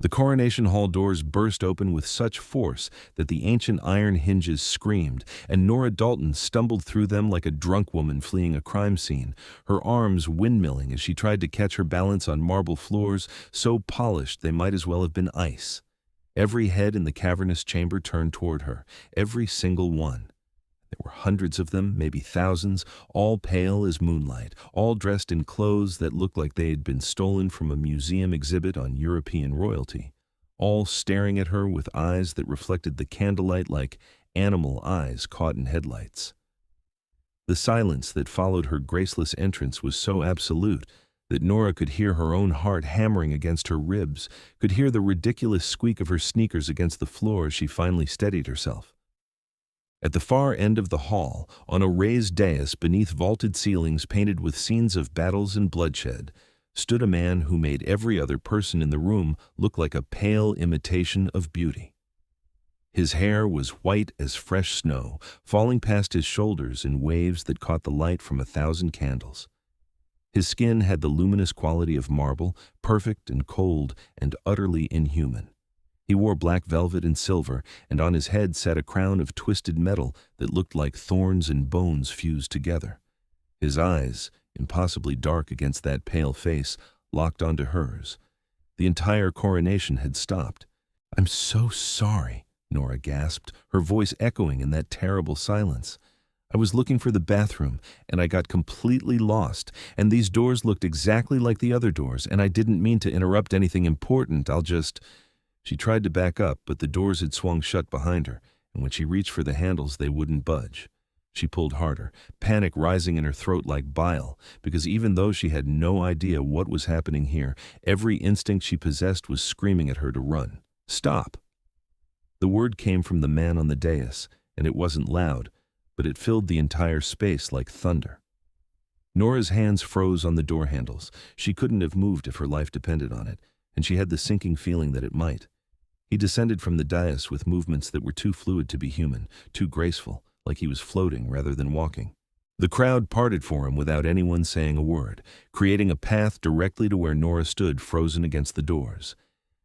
The Coronation Hall doors burst open with such force that the ancient iron hinges screamed, and Nora Dalton stumbled through them like a drunk woman fleeing a crime scene, her arms windmilling as she tried to catch her balance on marble floors so polished they might as well have been ice. Every head in the cavernous chamber turned toward her, every single one. There were hundreds of them, maybe thousands, all pale as moonlight, all dressed in clothes that looked like they had been stolen from a museum exhibit on European royalty, all staring at her with eyes that reflected the candlelight like animal eyes caught in headlights. The silence that followed her graceless entrance was so absolute that Nora could hear her own heart hammering against her ribs, could hear the ridiculous squeak of her sneakers against the floor as she finally steadied herself. At the far end of the hall, on a raised dais beneath vaulted ceilings painted with scenes of battles and bloodshed, stood a man who made every other person in the room look like a pale imitation of beauty. His hair was white as fresh snow, falling past his shoulders in waves that caught the light from 1,000 candles. His skin had the luminous quality of marble, perfect and cold and utterly inhuman. He wore black velvet and silver, and on his head sat a crown of twisted metal that looked like thorns and bones fused together. His eyes, impossibly dark against that pale face, locked onto hers. The entire coronation had stopped. "I'm so sorry," Nora gasped, her voice echoing in that terrible silence. "I was looking for the bathroom, and I got completely lost, and these doors looked exactly like the other doors, and I didn't mean to interrupt anything important. I'll just—" She tried to back up, but the doors had swung shut behind her, and when she reached for the handles, they wouldn't budge. She pulled harder, panic rising in her throat like bile, because even though she had no idea what was happening here, every instinct she possessed was screaming at her to run. "Stop!" The word came from the man on the dais, and it wasn't loud, but it filled the entire space like thunder. Nora's hands froze on the door handles. She couldn't have moved if her life depended on it, and she had the sinking feeling that it might. He descended from the dais with movements that were too fluid to be human, too graceful, like he was floating rather than walking. The crowd parted for him without anyone saying a word, creating a path directly to where Nora stood frozen against the doors.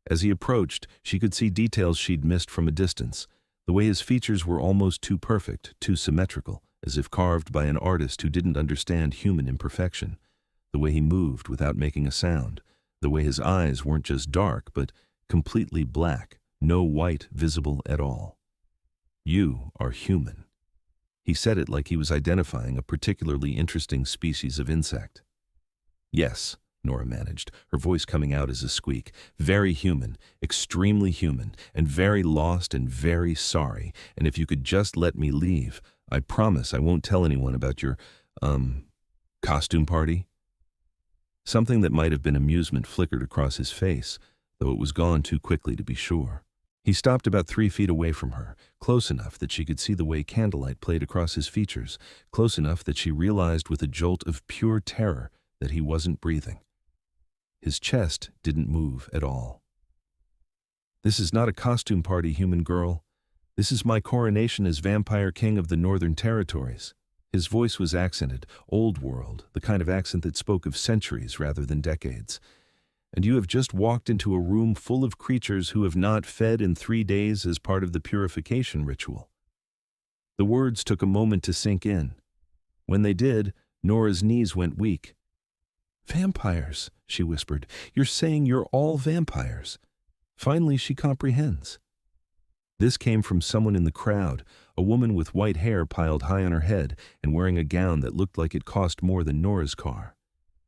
As he approached, she could see details she'd missed from a distance. The way his features were almost too perfect, too symmetrical, as if carved by an artist who didn't understand human imperfection. The way he moved without making a sound. The way his eyes weren't just dark, but completely black, no white visible at all. "You are human." He said it like he was identifying a particularly interesting species of insect. "Yes," Nora managed, her voice coming out as a squeak. "Very human, extremely human, and very lost and very sorry. And if you could just let me leave, I promise I won't tell anyone about your, costume party." Something that might have been amusement flickered across his face, though it was gone too quickly to be sure. He stopped about 3 feet away from her, close enough that she could see the way candlelight played across his features, close enough that she realized with a jolt of pure terror that he wasn't breathing. His chest didn't move at all. "This is not a costume party, human girl. This is my coronation as Vampire King of the Northern Territories." His voice was accented, old world, the kind of accent that spoke of centuries rather than decades. "And you have just walked into a room full of creatures who have not fed in 3 days as part of the purification ritual." The words took a moment to sink in. When they did, Nora's knees went weak. "Vampires," she whispered. "You're saying you're all vampires." Finally, she comprehends. This came from someone in the crowd, a woman with white hair piled high on her head and wearing a gown that looked like it cost more than Nora's car.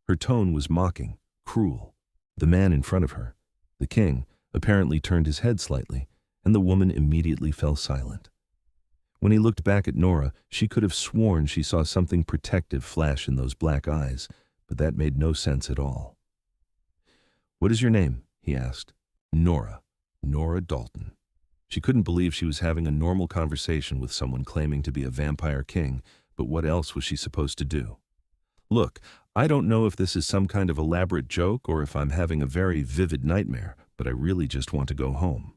Her tone was mocking, cruel. The man in front of her, the king, apparently turned his head slightly, and the woman immediately fell silent. When he looked back at Nora, she could have sworn she saw something protective flash in those black eyes, but that made no sense at all. "What is your name?" he asked. "Nora. Nora Dalton." She couldn't believe she was having a normal conversation with someone claiming to be a vampire king, but what else was she supposed to do? "Look, I don't know if this is some kind of elaborate joke or if I'm having a very vivid nightmare, but I really just want to go home."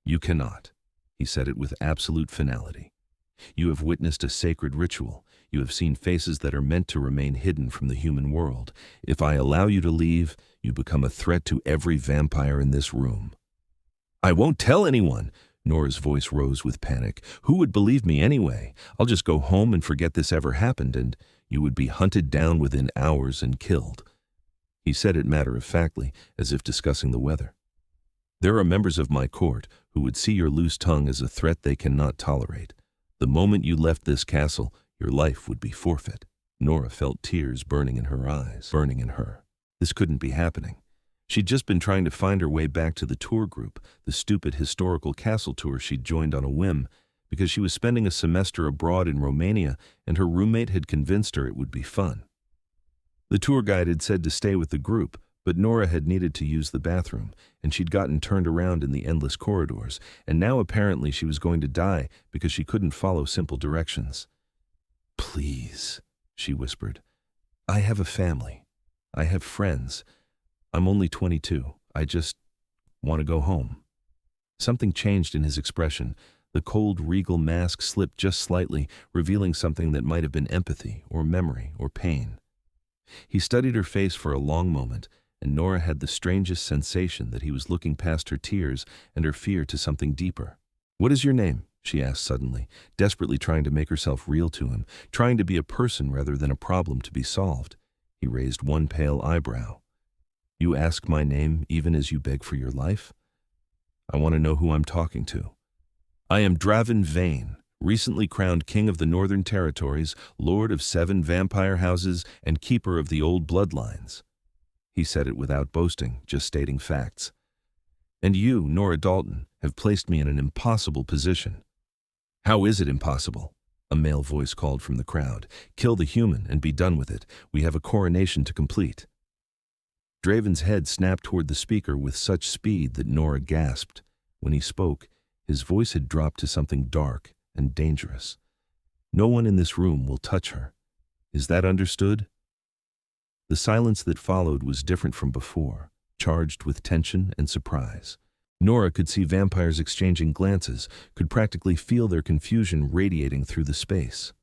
"You cannot." He said it with absolute finality. "You have witnessed a sacred ritual. You have seen faces that are meant to remain hidden from the human world. If I allow you to leave, You become a threat to every vampire in this room." "I won't tell anyone." Nora's voice rose with panic. "Who would believe me anyway? I'll just go home and forget this ever happened, and you would be hunted down within hours and killed." He said it matter-of-factly, as if discussing the weather. "There are members of my court who would see your loose tongue as a threat they cannot tolerate. The moment you left this castle, your life would be forfeit." Nora felt tears burning in her eyes, burning in her. This couldn't be happening. She'd just been trying to find her way back to the tour group, the stupid historical castle tour she'd joined on a whim, because she was spending a semester abroad in Romania and her roommate had convinced her it would be fun. The tour guide had said to stay with the group, but Nora had needed to use the bathroom, and she'd gotten turned around in the endless corridors, and now apparently she was going to die because she couldn't follow simple directions. "Please," she whispered. "I have a family. I have friends. I'm only 22. I just want to go home." Something changed in his expression. The cold, regal mask slipped just slightly, revealing something that might have been empathy or memory or pain. He studied her face for a long moment, and Nora had the strangest sensation that he was looking past her tears and her fear to something deeper. "What is your name?" she asked suddenly, desperately trying to make herself real to him, trying to be a person rather than a problem to be solved. He raised one pale eyebrow. "You ask my name even as you beg for your life? I want to know who I'm talking to." "I am Draven Vayne, recently crowned King of the Northern Territories, Lord of 7 vampire houses, and Keeper of the Old Bloodlines." He said it without boasting, just stating facts. "And you, Nora Dalton, have placed me in an impossible position." "How is it impossible?" A male voice called from the crowd. "Kill the human and be done with it. We have a coronation to complete." Draven's head snapped toward the speaker with such speed that Nora gasped. When he spoke, his voice had dropped to something dark and dangerous. "No one in this room will touch her. Is that understood?" The silence that followed was different from before, charged with tension and surprise. Nora could see vampires exchanging glances, could practically feel their confusion radiating through the space.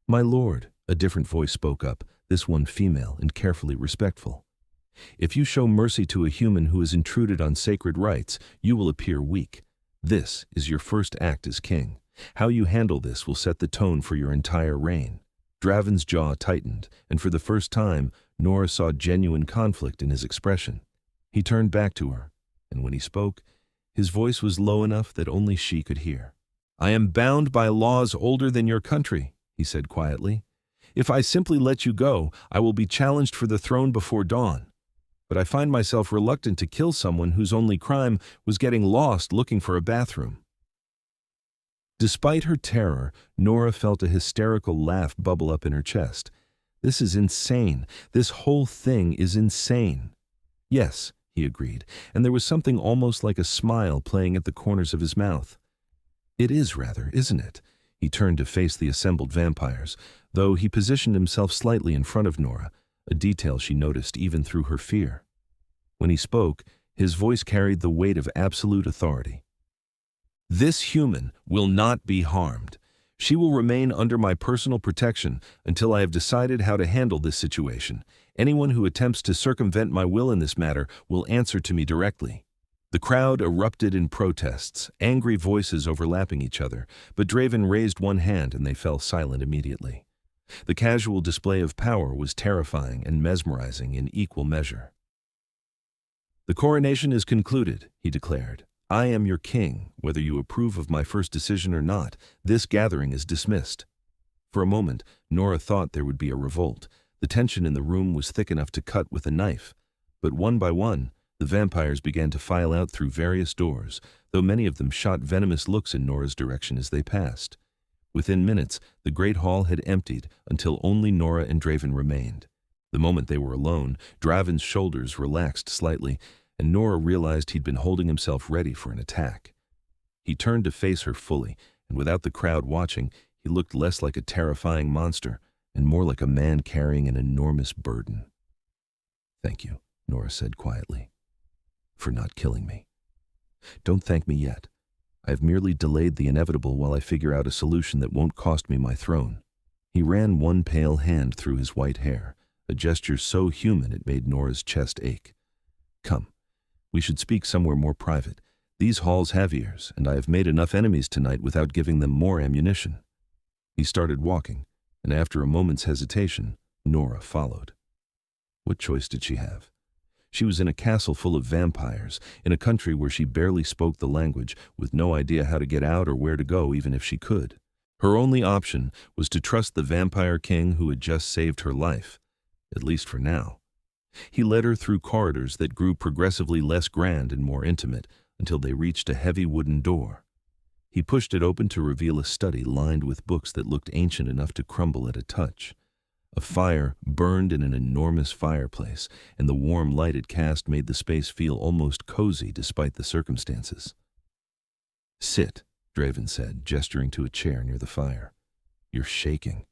"My lord," a different voice spoke up, this one female and carefully respectful. "If you show mercy to a human who has intruded on sacred rites, you will appear weak. This is your first act as king. How you handle this will set the tone for your entire reign." Draven's jaw tightened, and for the first time, Nora saw genuine conflict in his expression. He turned back to her, and when he spoke, his voice was low enough that only she could hear. "I am bound by laws older than your country," he said quietly. "If I simply let you go, I will be challenged for the throne before dawn. But I find myself reluctant to kill someone whose only crime was getting lost looking for a bathroom." Despite her terror, Nora felt a hysterical laugh bubble up in her chest. "This is insane. This whole thing is insane." "Yes," he agreed, and there was something almost like a smile playing at the corners of his mouth. "It is rather, isn't it?" He turned to face the assembled vampires, though he positioned himself slightly in front of Nora, a detail she noticed even through her fear. When he spoke, his voice carried the weight of absolute authority. "This human will not be harmed. She will remain under my personal protection until I have decided how to handle this situation. Anyone who attempts to circumvent my will in this matter will answer to me directly." The crowd erupted in protests, angry voices overlapping each other, but Draven raised one hand and they fell silent immediately. The casual display of power was terrifying and mesmerizing in equal measure. "The coronation is concluded," he declared. "I am your king, whether you approve of my first decision or not. This gathering is dismissed." For a moment, Nora thought there would be a revolt. The tension in the room was thick enough to cut with a knife. But one by one, the vampires began to file out through various doors, though many of them shot venomous looks in Nora's direction as they passed. Within minutes, the great hall had emptied until only Nora and Draven remained. The moment they were alone, Draven's shoulders relaxed slightly, and Nora realized he'd been holding himself ready for an attack. He turned to face her fully, and without the crowd watching, he looked less like a terrifying monster and more like a man carrying an enormous burden. "Thank you," Nora said quietly, "for not killing me. Don't thank me yet. I have merely delayed the inevitable while I figure out a solution that won't cost me my throne." He ran one pale hand through his white hair, a gesture so human it made Nora's chest ache. "Come, we should speak somewhere more private. These halls have ears, and I have made enough enemies tonight without giving them more ammunition." He started walking, and after a moment's hesitation, Nora followed. What choice did she have? She was in a castle full of vampires, in a country where she barely spoke the language, with no idea how to get out or where to go even if she could. Her only option was to trust the vampire king who had just saved her life, at least for now. He led her through corridors that grew progressively less grand and more intimate until they reached a heavy wooden door. He pushed it open to reveal a study lined with books that looked ancient enough to crumble at a touch. A fire burned in an enormous fireplace, and the warm light it cast made the space feel almost cozy despite the circumstances. "Sit," Draven said, gesturing to a chair near the fire. "You're shaking."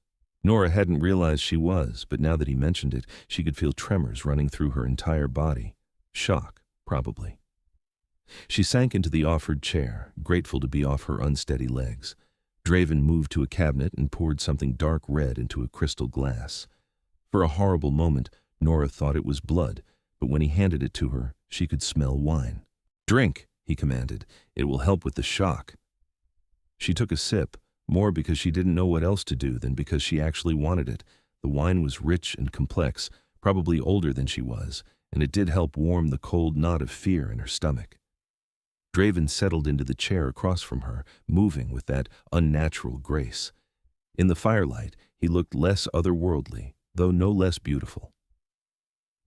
Nora hadn't realized she was, but now that he mentioned it, she could feel tremors running through her entire body. Shock, probably. She sank into the offered chair, grateful to be off her unsteady legs. Draven moved to a cabinet and poured something dark red into a crystal glass. For a horrible moment, Nora thought it was blood, but when he handed it to her, she could smell wine. "Drink," he commanded. "It will help with the shock." She took a sip, more because she didn't know what else to do than because she actually wanted it. The wine was rich and complex, probably older than she was, and it did help warm the cold knot of fear in her stomach. Draven settled into the chair across from her, moving with that unnatural grace. In the firelight, he looked less otherworldly, though no less beautiful.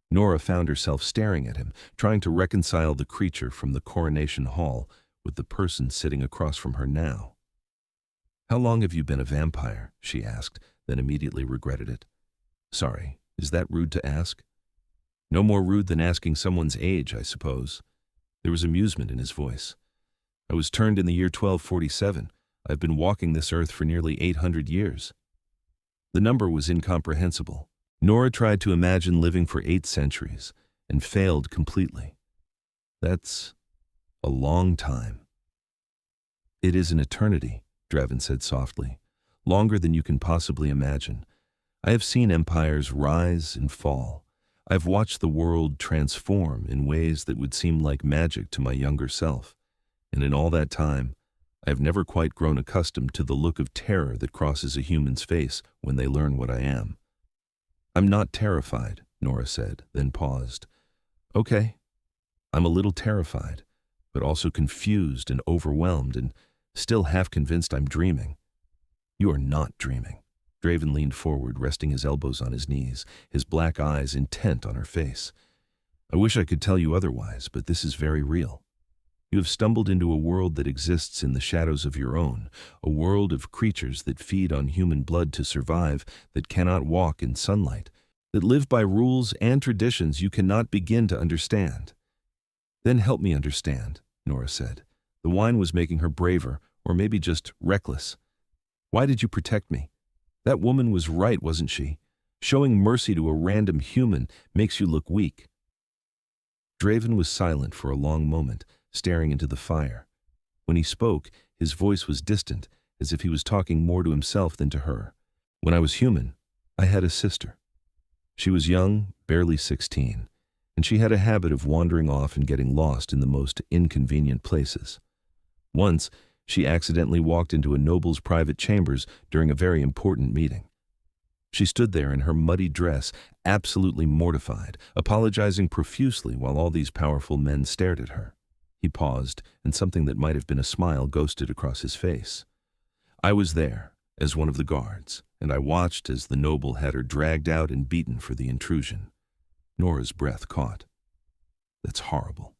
Nora found herself staring at him, trying to reconcile the creature from the Coronation Hall with the person sitting across from her now. "How long have you been a vampire?" she asked, then immediately regretted it. "Sorry, is that rude to ask?" "No more rude than asking someone's age, I suppose." There was amusement in his voice. "I was turned in the year 1247. I've been walking this earth for nearly 800 years. The number was incomprehensible. Nora tried to imagine living for 8 centuries, and failed completely. "That's a long time." "It is an eternity," Draven said softly. "Longer than you can possibly imagine. I have seen empires rise and fall. I've watched the world transform in ways that would seem like magic to my younger self. And in all that time, I've never quite grown accustomed to the look of terror that crosses a human's face when they learn what I am." "I'm not terrified," Nora said, then paused. "Okay, I'm a little terrified, but also confused and overwhelmed and still half convinced I'm dreaming." "You are not dreaming." Draven leaned forward, resting his elbows on his knees, his black eyes intent on her face. "I wish I could tell you otherwise, but this is very real. You have stumbled into a world that exists in the shadows of your own, a world of creatures that feed on human blood to survive, that cannot walk in sunlight, that live by rules and traditions you cannot begin to understand." "Then help me understand," Nora said. The wine was making her braver, or maybe just reckless. "Why did you protect me? That woman was right, wasn't she? Showing mercy to a random human makes you look weak." Draven was silent for a long moment, staring into the fire. When he spoke, his voice was distant, as if he was talking more to himself than to her. "When I was human, I had a sister. She was young, barely 16, and she had a habit of wandering off and getting lost in the most inconvenient places. Once, she accidentally walked into a noble's private chambers during a very important meeting. She stood there in her muddy dress, absolutely mortified, apologizing profusely while all these powerful men stared at her." He paused, and something that might have been a smile ghosted across his face. "I was there, as one of the guards, and I watched as the noble had her dragged out and beaten for the intrusion." Nora's breath caught. "That's horrible."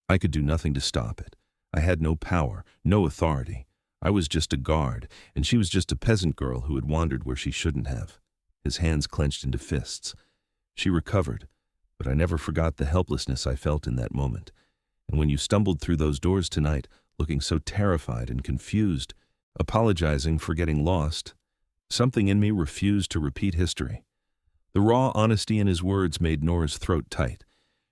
"I could do nothing to stop it. I had no power, no authority. I was just a guard, and she was just a peasant girl who had wandered where she shouldn't have." His hands clenched into fists. "She recovered, but I never forgot the helplessness I felt in that moment. And when you stumbled through those doors tonight, looking so terrified and confused, apologizing for getting lost, something in me refused to repeat history." The raw honesty in his words made Nora's throat tight.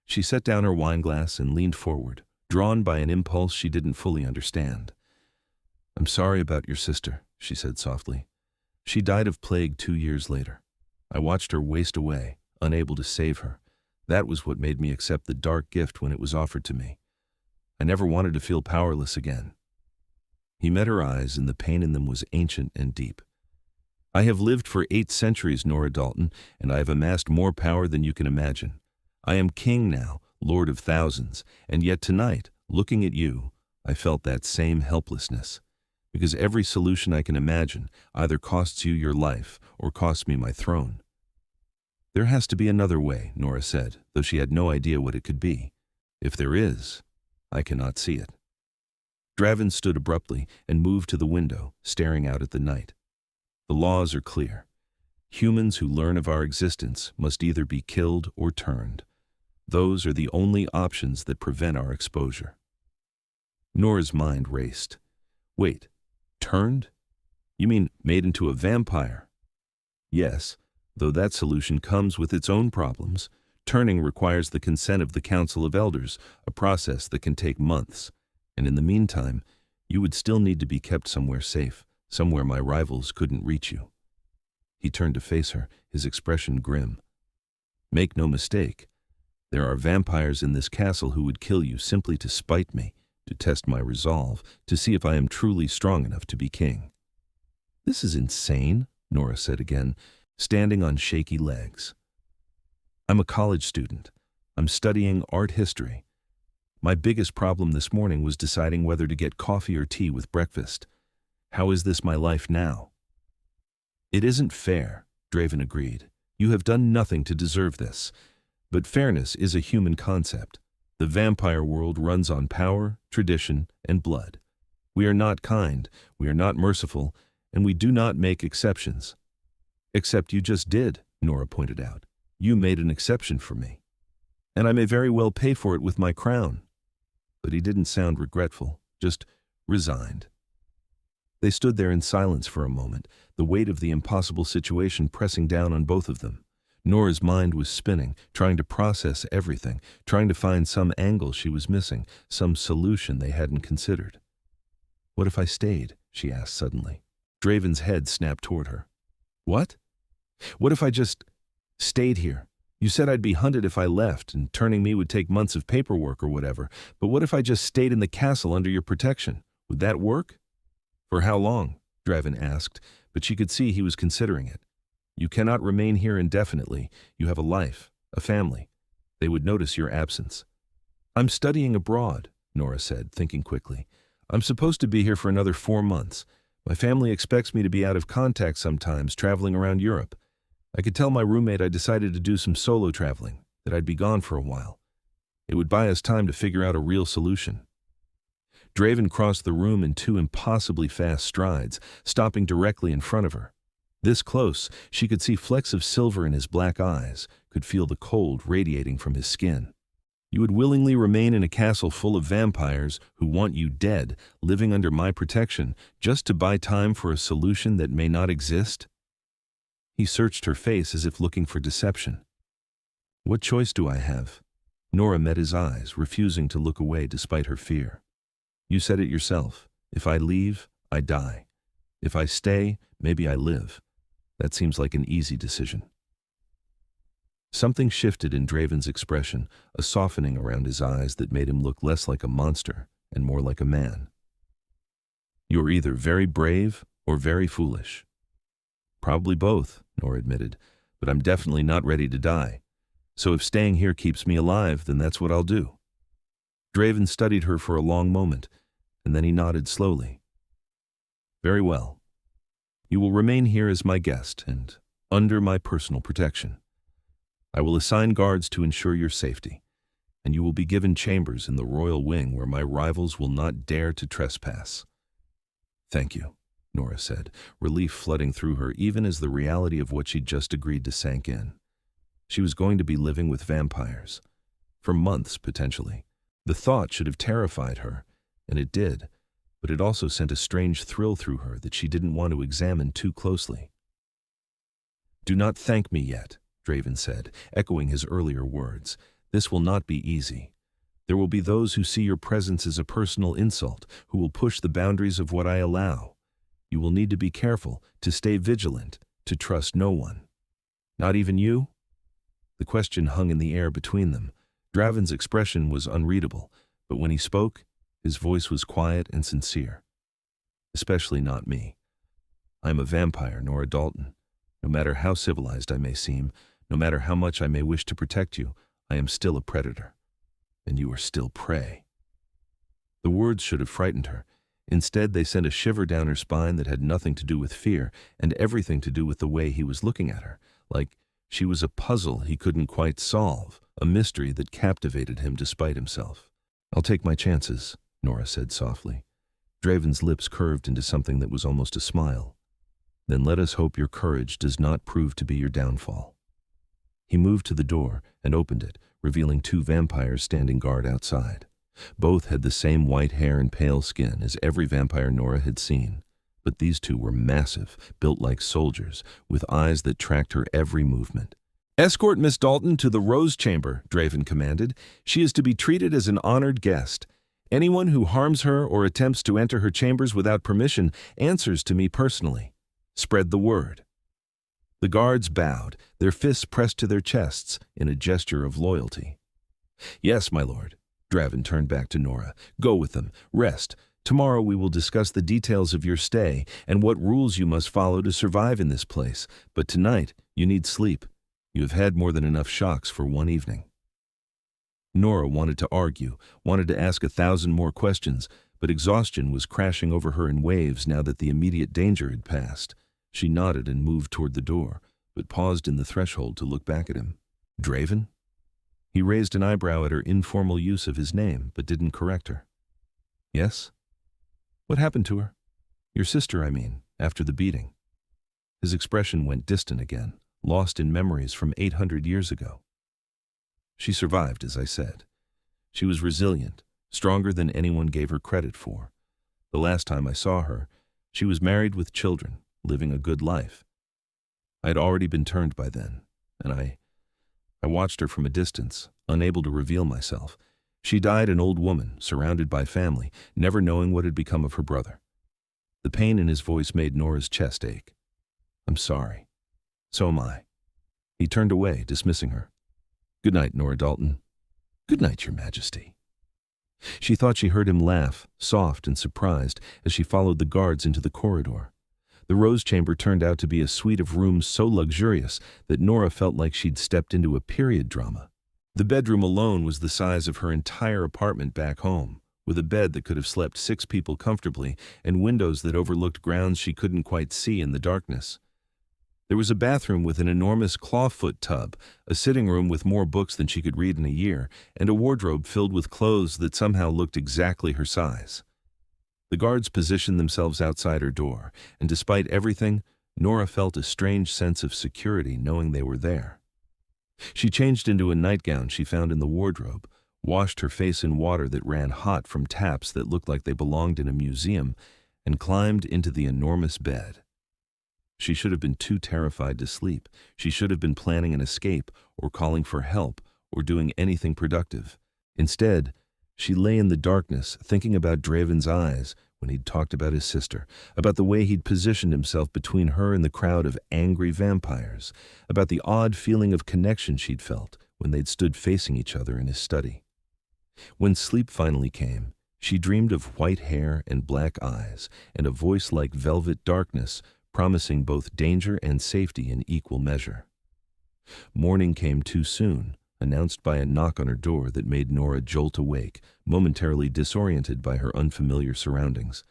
She set down her wineglass and leaned forward, drawn by an impulse she didn't fully understand. "I'm sorry about your sister," she said softly. "She died of plague 2 years later. I watched her waste away, unable to save her. That was what made me accept the dark gift when it was offered to me. I never wanted to feel powerless again. He met her eyes, and the pain in them was ancient and deep. I have lived for 8 centuries, Nora Dalton, and I have amassed more power than you can imagine. I am king now, lord of thousands, and yet tonight, looking at you, I felt that same helplessness. Because every solution I can imagine either costs you your life or costs me my throne. There has to be another way, Nora said, though she had no idea what it could be. If there is, I cannot see it. Draven stood abruptly and moved to the window, staring out at the night. The laws are clear. Humans who learn of our existence must either be killed or turned. Those are the only options that prevent our exposure. Nora's mind raced. Wait, turned? You mean made into a vampire? Yes, though that solution comes with its own problems. Turning requires the consent of the Council of Elders, a process that can take months. And in the meantime, you would still need to be kept somewhere safe, somewhere my rivals couldn't reach you. He turned to face her, his expression grim. Make no mistake, there are vampires in this castle who would kill you simply to spite me, to test my resolve, to see if I am truly strong enough to be king. This is insane, Nora said again, standing on shaky legs. I'm a college student. I'm studying art history. My biggest problem this morning was deciding whether to get coffee or tea with breakfast. How is this my life now? It isn't fair, Draven agreed. You have done nothing to deserve this. But fairness is a human concept. The vampire world runs on power, tradition, and blood. We are not kind, we are not merciful, and we do not make exceptions. Except you just did, Nora pointed out. You made an exception for me. And I may very well pay for it with my crown. But he didn't sound regretful, just resigned. They stood there in silence for a moment, the weight of the impossible situation pressing down on both of them. Nora's mind was spinning, trying to process everything, trying to find some angle she was missing, some solution they hadn't considered. What if I stayed? She asked suddenly. Draven's head snapped toward her. What? What if I just stayed here? You said I'd be hunted if I left, and turning me would take months of paperwork or whatever, but what if I just stayed in the castle under your protection? Would that work? For how long? Draven asked, but she could see he was considering it. You cannot remain here indefinitely. You have a life, a family. They would notice your absence. I'm studying abroad, Nora said, thinking quickly. I'm supposed to be here for another 4 months. My family expects me to be out of contact sometimes, traveling around Europe. I could tell my roommate I decided to do some solo traveling, that I'd be gone for a while. It would buy us time to figure out a real solution. Draven crossed the room in 2 impossibly fast strides, stopping directly in front of her. This close, she could see flecks of silver in his black eyes, could feel the cold radiating from his skin. You would willingly remain in a castle full of vampires who want you dead, living under my protection, just to buy time for a solution that may not exist? He searched her face as if looking for deception. What choice do I have? Nora met his eyes, refusing to look away despite her fear. You said it yourself. If I leave, I die. If I stay, maybe I live. That seems like an easy decision. Something shifted in Draven's expression, a softening around his eyes that made him look less like a monster and more like a man. You're either very brave or very foolish. Probably both, Nora admitted, but I'm definitely not ready to die. So if staying here keeps me alive, then that's what I'll do. Draven studied her for a long moment, and then he nodded slowly. Very well. You will remain here as my guest and under my personal protection. I will assign guards to ensure your safety, and you will be given chambers in the royal wing where my rivals will not dare to trespass. Thank you, Nora said, relief flooding through her even as the reality of what she'd just agreed to sank in. She was going to be living with vampires. For months, potentially. The thought should have terrified her, and it did, but it also sent a strange thrill through her that she didn't want to examine too closely. Do not thank me yet, Draven said, echoing his earlier words. This will not be easy. There will be those who see your presence as a personal insult, who will push the boundaries of what I allow. You will need to be careful, to stay vigilant, to trust no one. Not even you?" The question hung in the air between them. Draven's expression was unreadable, but when he spoke, his voice was quiet and sincere. "Especially not me. I am a vampire, Nora Dalton. No matter how civilized I may seem, no matter how much I may wish to protect you, I am still a predator. And you are still prey." The words should have frightened her. Instead, they sent a shiver down her spine that had nothing to do with fear and everything to do with the way he was looking at her, like she was a puzzle he couldn't quite solve, a mystery that captivated him despite himself. "I'll take my chances," Nora said softly. Draven's lips curved into something that was almost a smile. "Then let us hope your courage does not prove to be your downfall." He moved to the door and opened it, revealing two vampires standing guard outside. Both had the same white hair and pale skin as every vampire Nora had seen, but these two were massive, built like soldiers, with eyes that tracked her every movement. "Escort Miss Dalton to the Rose Chamber," Draven commanded. "She is to be treated as an honored guest. Anyone who harms her or attempts to enter her chambers without permission answers to me personally. Spread the word." The guards bowed, their fists pressed to their chests in a gesture of loyalty. "Yes, my lord." Draven turned back to Nora. "Go with them. Rest. Tomorrow we will discuss the details of your stay and what rules you must follow to survive in this place. But tonight, you need sleep. You have had more than enough shocks for one evening." Nora wanted to argue, wanted to ask 1,000 more questions, but exhaustion was crashing over her in waves now that the immediate danger had passed. She nodded and moved toward the door, but paused in the threshold to look back at him. "Draven?" He raised an eyebrow at her informal use of his name, but didn't correct her. "Yes? What happened to her? Your sister, I mean, after the beating." His expression went distant again, lost in memories from 800 years ago. "She survived, as I said. She was resilient, stronger than anyone gave her credit for. The last time I saw her, she was married with children, living a good life. I had already been turned by then, and I watched her from a distance, unable to reveal myself. She died an old woman, surrounded by family, never knowing what had become of her brother." The pain in his voice made Nora's chest ache. "I'm sorry. So am I." He turned away, dismissing her. "Good night, Nora Dalton." "Good night, Your Majesty." She thought she heard him laugh, soft and surprised, as she followed the guards into the corridor. The Rose Chamber turned out to be a suite of rooms so luxurious that Nora felt like she'd stepped into a period drama. The bedroom alone was the size of her entire apartment back home, with a bed that could have slept 6 people comfortably and windows that overlooked grounds she couldn't quite see in the darkness. There was a bathroom with an enormous clawfoot tub, a sitting room with more books than she could read in a year, and a wardrobe filled with clothes that somehow looked exactly her size. The guards positioned themselves outside her door, and despite everything, Nora felt a strange sense of security knowing they were there. She changed into a nightgown she found in the wardrobe, washed her face in water that ran hot from taps that looked like they belonged in a museum, and climbed into the enormous bed. She should have been too terrified to sleep. She should have been planning an escape, or calling for help, or doing anything productive. Instead, she lay in the darkness, thinking about Draven's eyes when he'd talked about his sister, about the way he'd positioned himself between her and the crowd of angry vampires, about the odd feeling of connection she'd felt when they'd stood facing each other in his study. When sleep finally came, she dreamed of white hair and black eyes, and a voice like velvet darkness, promising both danger and safety in equal measure. Morning came too soon, announced by a knock on her door that made Nora jolt awake, momentarily disoriented by her unfamiliar surroundings.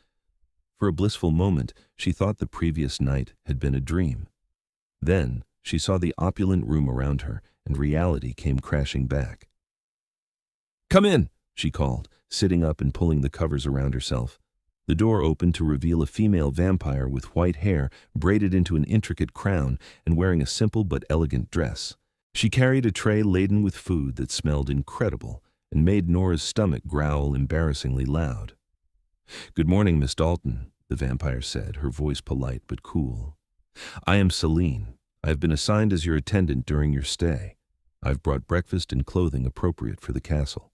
For a blissful moment, she thought the previous night had been a dream. Then, she saw the opulent room around her, and reality came crashing back. "Come in," she called, sitting up and pulling the covers around herself. The door opened to reveal a female vampire with white hair braided into an intricate crown and wearing a simple but elegant dress. She carried a tray laden with food that smelled incredible and made Nora's stomach growl embarrassingly loud. "Good morning, Miss Dalton," the vampire said, her voice polite but cool. "I am Celine. I have been assigned as your attendant during your stay. I've brought breakfast and clothing appropriate for the castle."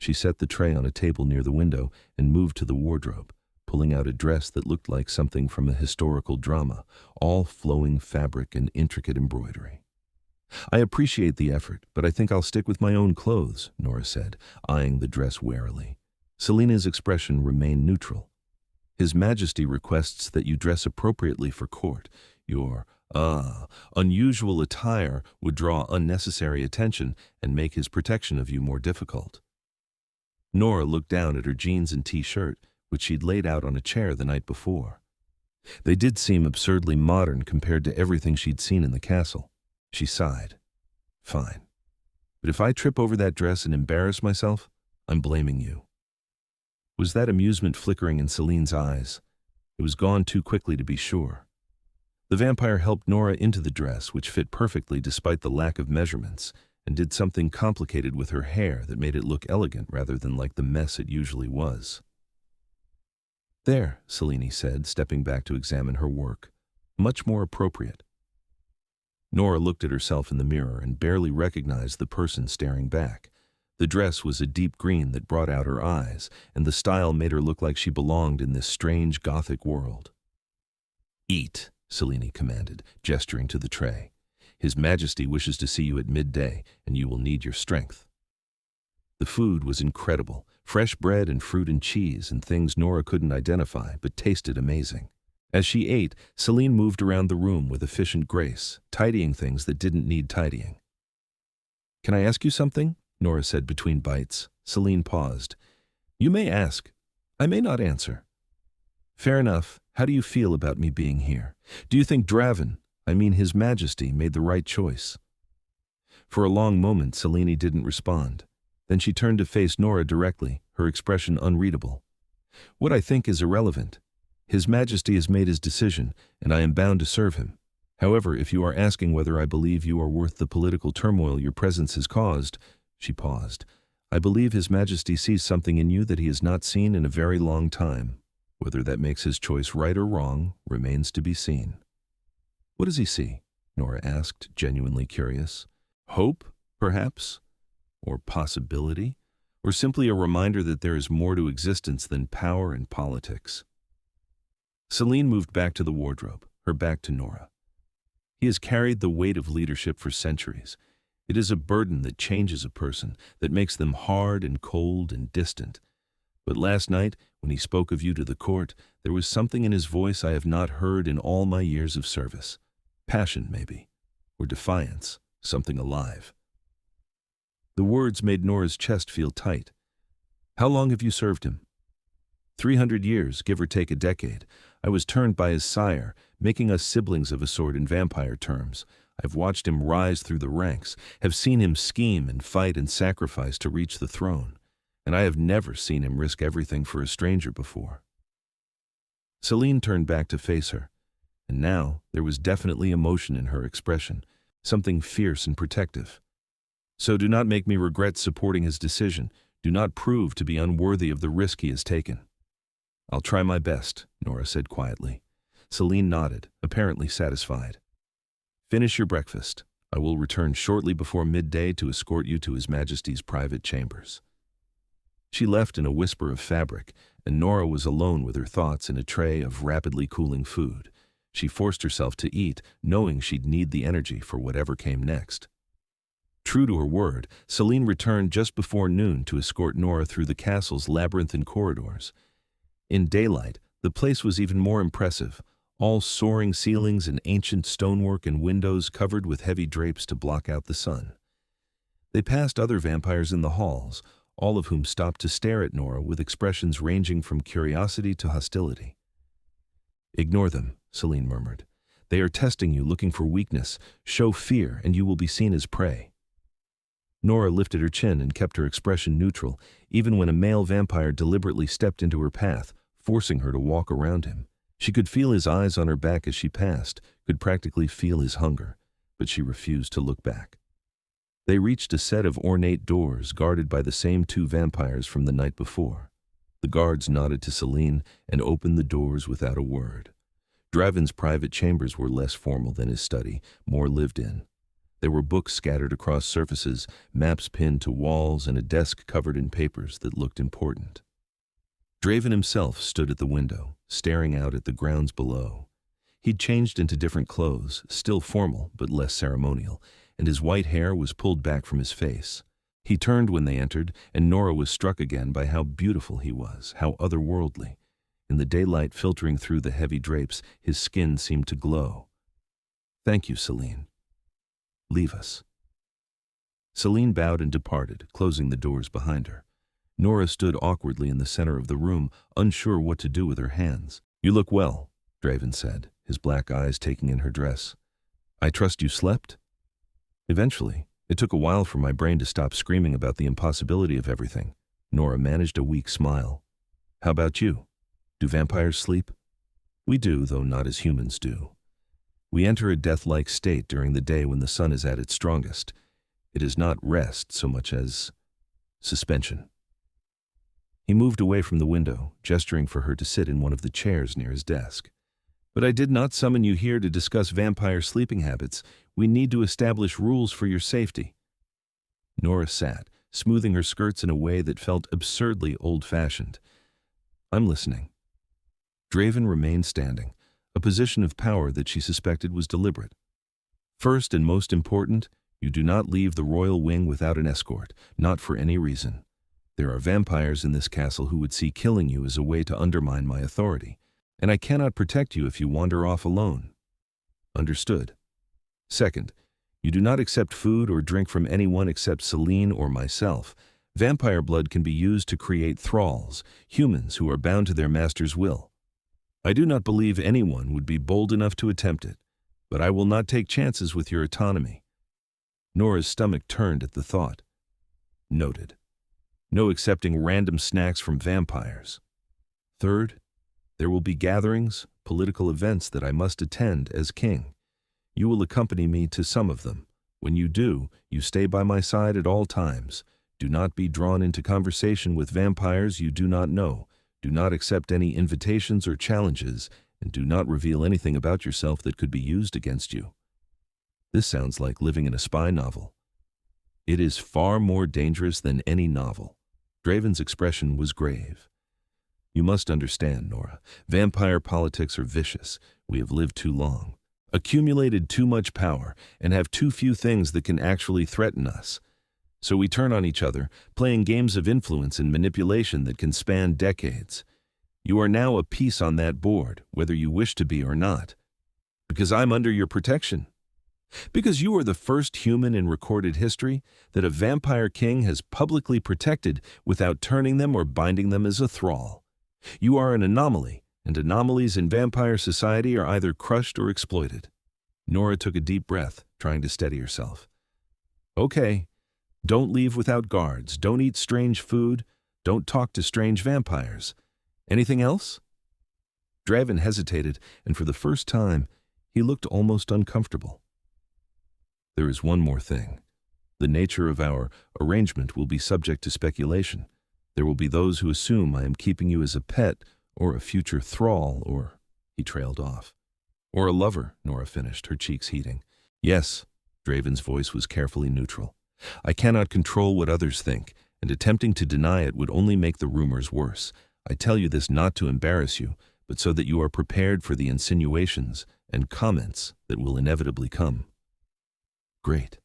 She set the tray on a table near the window and moved to the wardrobe, pulling out a dress that looked like something from a historical drama, all flowing fabric and intricate embroidery. "I appreciate the effort, but I think I'll stick with my own clothes," Nora said, eyeing the dress warily. Selena's expression remained neutral. "His Majesty requests that you dress appropriately for court. Your, unusual attire would draw unnecessary attention and make his protection of you more difficult." Nora looked down at her jeans and t-shirt, which she'd laid out on a chair the night before. They did seem absurdly modern compared to everything she'd seen in the castle. She sighed. "Fine. But if I trip over that dress and embarrass myself, I'm blaming you." Was that amusement flickering in Celine's eyes? It was gone too quickly to be sure. The vampire helped Nora into the dress, which fit perfectly despite the lack of measurements, and did something complicated with her hair that made it look elegant rather than like the mess it usually was. "There," Selene said, stepping back to examine her work. "Much more appropriate." Nora looked at herself in the mirror and barely recognized the person staring back. The dress was a deep green that brought out her eyes, and the style made her look like she belonged in this strange Gothic world. "Eat," Selene commanded, gesturing to the tray. "His Majesty wishes to see you at midday, and you will need your strength." The food was incredible, fresh bread and fruit and cheese and things Nora couldn't identify but tasted amazing. As she ate, Selene moved around the room with efficient grace, tidying things that didn't need tidying. "Can I ask you something?" Nora said between bites. Selene paused. "You may ask. I may not answer." "Fair enough. How do you feel about me being here? Do you think Draven, His Majesty, made the right choice?" For a long moment, Selene didn't respond. Then she turned to face Nora directly, her expression unreadable. "What I think is irrelevant. His Majesty has made his decision, and I am bound to serve him. However, if you are asking whether I believe you are worth the political turmoil your presence has caused," she paused, "I believe His Majesty sees something in you that he has not seen in a very long time. Whether that makes his choice right or wrong remains to be seen." "What does he see?" Nora asked, genuinely curious. "Hope, perhaps? Or possibility? Or simply a reminder that there is more to existence than power and politics?" Selene moved back to the wardrobe, her back to Nora. "He has carried the weight of leadership for centuries. It is a burden that changes a person, that makes them hard and cold and distant. But last night, when he spoke of you to the court, there was something in his voice I have not heard in all my years of service. Passion, maybe, or defiance, something alive." The words made Nora's chest feel tight. "How long have you served him?" 300 years, give or take a decade. I was turned by his sire, making us siblings of a sort in vampire terms. I've watched him rise through the ranks, have seen him scheme and fight and sacrifice to reach the throne, and I have never seen him risk everything for a stranger before." Selene turned back to face her, and now there was definitely emotion in her expression, something fierce and protective. "So do not make me regret supporting his decision. Do not prove to be unworthy of the risk he has taken." "I'll try my best," Nora said quietly. Selene nodded, apparently satisfied. "Finish your breakfast. I will return shortly before midday to escort you to His Majesty's private chambers." She left in a whisper of fabric, and Nora was alone with her thoughts in a tray of rapidly cooling food. She forced herself to eat, knowing she'd need the energy for whatever came next. True to her word, Selene returned just before noon to escort Nora through the castle's labyrinthine corridors. In daylight, the place was even more impressive, all soaring ceilings and ancient stonework and windows covered with heavy drapes to block out the sun. They passed other vampires in the halls, all of whom stopped to stare at Nora with expressions ranging from curiosity to hostility. "Ignore them," Selene murmured. "They are testing you, looking for weakness. Show fear, and you will be seen as prey." Nora lifted her chin and kept her expression neutral, even when a male vampire deliberately stepped into her path, forcing her to walk around him. She could feel his eyes on her back as she passed, could practically feel his hunger, but she refused to look back. They reached a set of ornate doors guarded by the same two vampires from the night before. The guards nodded to Selene and opened the doors without a word. Draven's private chambers were less formal than his study, more lived in. There were books scattered across surfaces, maps pinned to walls, and a desk covered in papers that looked important. Draven himself stood at the window, staring out at the grounds below. He'd changed into different clothes, still formal but less ceremonial, and his white hair was pulled back from his face. He turned when they entered, and Nora was struck again by how beautiful he was, how otherworldly. In the daylight filtering through the heavy drapes, his skin seemed to glow. "Thank you, Celine. Leave us." Celine bowed and departed, closing the doors behind her. Nora stood awkwardly in the center of the room, unsure what to do with her hands. "You look well," Draven said, his black eyes taking in her dress. "I trust you slept?" "Eventually. It took a while for my brain to stop screaming about the impossibility of everything." Nora managed a weak smile. "How about you? Do vampires sleep?" "We do, though not as humans do. We enter a death-like state during the day when the sun is at its strongest. It is not rest so much as suspension." He moved away from the window, gesturing for her to sit in one of the chairs near his desk. "But I did not summon you here to discuss vampire sleeping habits. We need to establish rules for your safety." Nora sat, smoothing her skirts in a way that felt absurdly old-fashioned. "I'm listening." Draven remained standing, a position of power that she suspected was deliberate. "First and most important, you do not leave the royal wing without an escort, not for any reason. There are vampires in this castle who would see killing you as a way to undermine my authority, and I cannot protect you if you wander off alone." "Understood." "Second, you do not accept food or drink from anyone except Celine or myself. Vampire blood can be used to create thralls, humans who are bound to their master's will. I do not believe anyone would be bold enough to attempt it, but I will not take chances with your autonomy." Nora's stomach turned at the thought. "Noted. No accepting random snacks from vampires. Third, there will be gatherings, political events that I must attend as king. You will accompany me to some of them. When you do, you stay by my side at all times. Do not be drawn into conversation with vampires you do not know. Do not accept any invitations or challenges, and do not reveal anything about yourself that could be used against you." This sounds like living in a spy novel. "It is far more dangerous than any novel." Draven's expression was grave. "You must understand, Nora. Vampire politics are vicious. We have lived too long, accumulated too much power, and have too few things that can actually threaten us. So we turn on each other, playing games of influence and manipulation that can span decades. You are now a piece on that board, whether you wish to be or not. Because I'm under your protection. Because you are the first human in recorded history that a vampire king has publicly protected without turning them or binding them as a thrall. You are an anomaly, and anomalies in vampire society are either crushed or exploited." Nora took a deep breath, trying to steady herself. "Okay. Don't leave without guards. Don't eat strange food. Don't talk to strange vampires. Anything else?" Draven hesitated, and for the first time, he looked almost uncomfortable. "There is one more thing. The nature of our arrangement will be subject to speculation. There will be those who assume I am keeping you as a pet or a future thrall or—" He trailed off. "Or a lover," Nora finished, her cheeks heating. "Yes," Draven's voice was carefully neutral. "I cannot control what others think, and attempting to deny it would only make the rumors worse. I tell you this not to embarrass you, but so that you are prepared for the insinuations and comments that will inevitably come." "Great.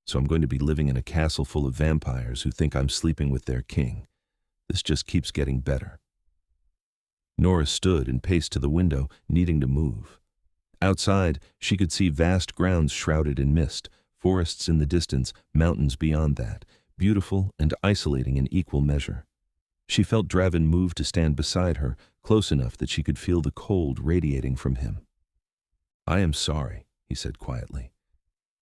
So I'm going to be living in a castle full of vampires who think I'm sleeping with their king. This just keeps getting better." Nora stood and paced to the window, needing to move. Outside, she could see vast grounds shrouded in mist, forests in the distance, mountains beyond that, beautiful and isolating in equal measure. She felt Draven move to stand beside her, close enough that she could feel the cold radiating from him. "I am sorry," he said quietly.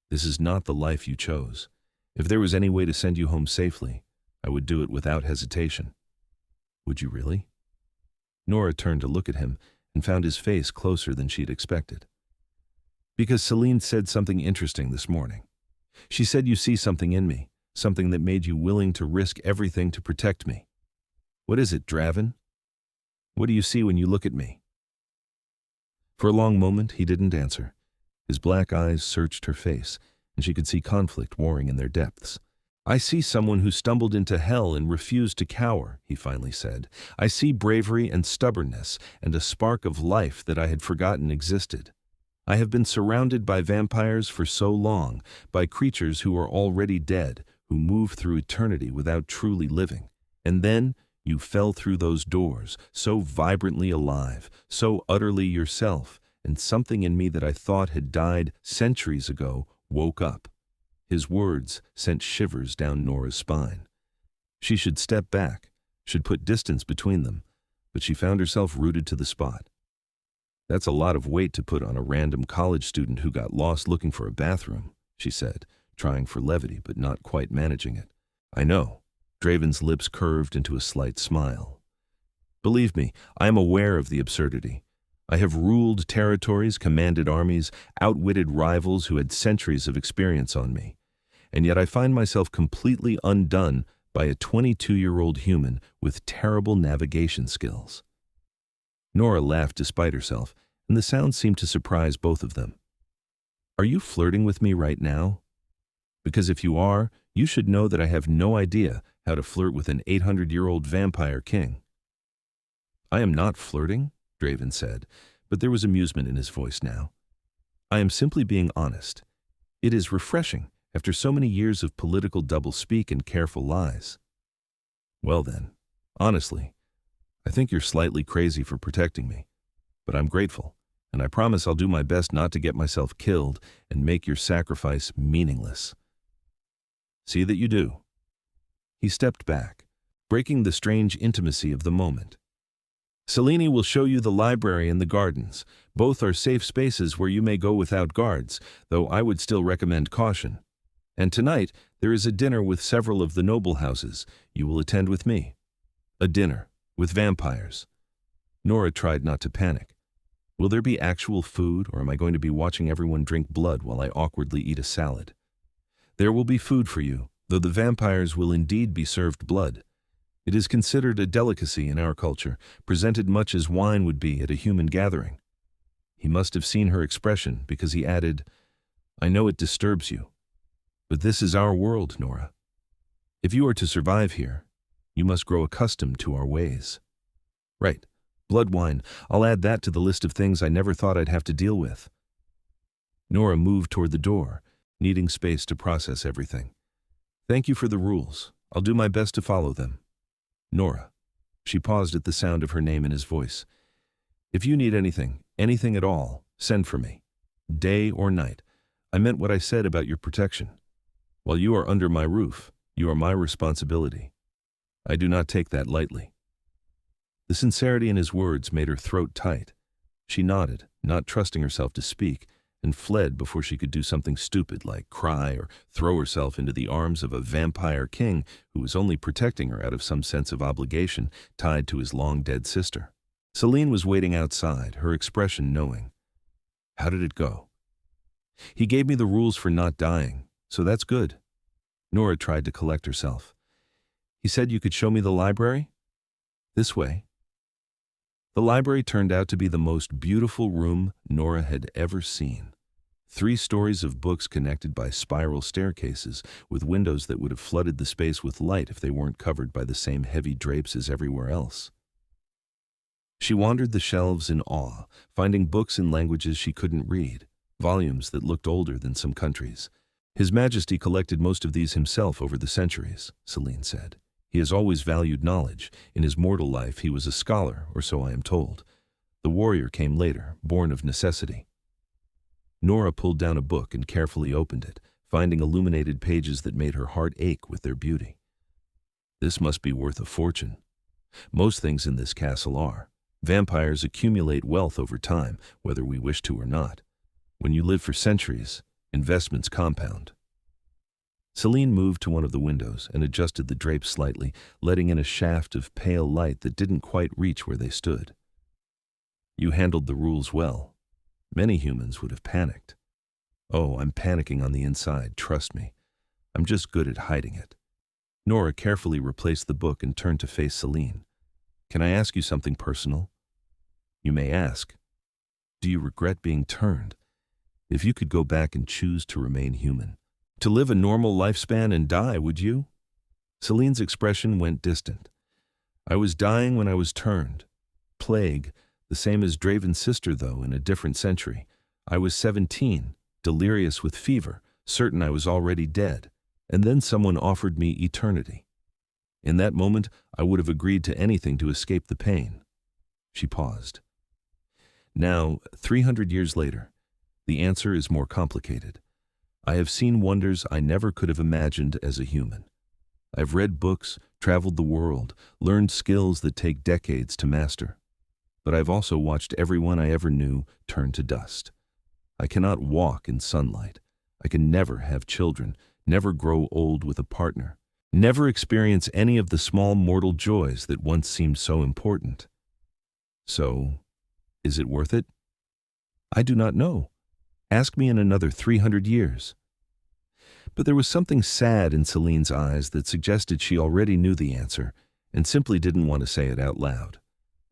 "This is not the life you chose. If there was any way to send you home safely, I would do it without hesitation." "Would you really?" Nora turned to look at him and found his face closer than she'd expected. "Because Celine said something interesting this morning. She said you see something in me, something that made you willing to risk everything to protect me. What is it, Draven? What do you see when you look at me?" For a long moment, he didn't answer. His black eyes searched her face, and she could see conflict warring in their depths. I see someone who stumbled into hell and refused to cower, he finally said. I see bravery and stubbornness and a spark of life that I had forgotten existed. I have been surrounded by vampires for so long, by creatures who are already dead, who move through eternity without truly living. And then you fell through those doors, so vibrantly alive, so utterly yourself, and something in me that I thought had died centuries ago woke up. His words sent shivers down Nora's spine. She should step back, should put distance between them, but she found herself rooted to the spot. That's a lot of weight to put on a random college student who got lost looking for a bathroom, she said, trying for levity but not quite managing it. I know. Draven's lips curved into a slight smile. Believe me, I am aware of the absurdity. I have ruled territories, commanded armies, outwitted rivals who had centuries of experience on me. And yet I find myself completely undone by a 22-year-old human with terrible navigation skills. Nora laughed despite herself, and the sound seemed to surprise both of them. Are you flirting with me right now? Because if you are, you should know that I have no idea how to flirt with an 800-year-old vampire king. I am not flirting, Draven said, but there was amusement in his voice now. I am simply being honest. It is refreshing after so many years of political doublespeak and careful lies. Well then, honestly, I think you're slightly crazy for protecting me, but I'm grateful, and I promise I'll do my best not to get myself killed and make your sacrifice meaningless. See that you do. He stepped back, breaking the strange intimacy of the moment. Selene will show you the library and the gardens. Both are safe spaces where you may go without guards, though I would still recommend caution. And tonight, there is a dinner with several of the noble houses. You will attend with me. A dinner with vampires. Nora tried not to panic. Will there be actual food, or am I going to be watching everyone drink blood while I awkwardly eat a salad? There will be food for you, though the vampires will indeed be served blood. It is considered a delicacy in our culture, presented much as wine would be at a human gathering. He must have seen her expression, because he added, I know it disturbs you, but this is our world, Nora. If you are to survive here, you must grow accustomed to our ways. Right, blood wine. I'll add that to the list of things I never thought I'd have to deal with. Nora moved toward the door, needing space to process everything. Thank you for the rules. I'll do my best to follow them. Nora. She paused at the sound of her name in his voice. If you need anything at all, send for me. Day or night. I meant what I said about your protection. While you are under my roof, you are my responsibility. I do not take that lightly. The sincerity in his words made her throat tight. She nodded, not trusting herself to speak, and fled before she could do something stupid like cry or throw herself into the arms of a vampire king who was only protecting her out of some sense of obligation tied to his long-dead sister. Selene was waiting outside, her expression knowing. How did it go? He gave me the rules for not dying, so that's good. Nora tried to collect herself. He said you could show me the library? This way. The library turned out to be the most beautiful room Nora had ever seen. 3 stories of books connected by spiral staircases, with windows that would have flooded the space with light if they weren't covered by the same heavy drapes as everywhere else. She wandered the shelves in awe, finding books in languages she couldn't read, volumes that looked older than some countries. His Majesty collected most of these himself over the centuries, Selene said. He has always valued knowledge. In his mortal life, he was a scholar, or so I am told. The warrior came later, born of necessity. Nora pulled down a book and carefully opened it, finding illuminated pages that made her heart ache with their beauty. This must be worth a fortune. Most things in this castle are. Vampires accumulate wealth over time, whether we wish to or not. When you live for centuries, investments compound. Selene moved to one of the windows and adjusted the drapes slightly, letting in a shaft of pale light that didn't quite reach where they stood. You handled the rules well. Many humans would have panicked. Oh, I'm panicking on the inside, trust me. I'm just good at hiding it. Nora carefully replaced the book and turned to face Selene. Can I ask you something personal? You may ask. Do you regret being turned? If you could go back and choose to remain human, To live a normal lifespan and die, would you? Celine's expression went distant. I was dying when I was turned. Plague, the same as Draven's sister though, in a different century. I was 17, delirious with fever, certain I was already dead, and then someone offered me eternity. In that moment, I would have agreed to anything to escape the pain. She paused. Now, 300 years later, the answer is more complicated. I have seen wonders I never could have imagined as a human. I've read books, traveled the world, learned skills that take decades to master. But I've also watched everyone I ever knew turn to dust. I cannot walk in sunlight. I can never have children, never grow old with a partner, never experience any of the small mortal joys that once seemed so important. So, is it worth it? I do not know. Ask me in another 300 years. But there was something sad in Celine's eyes that suggested she already knew the answer and simply didn't want to say it out loud.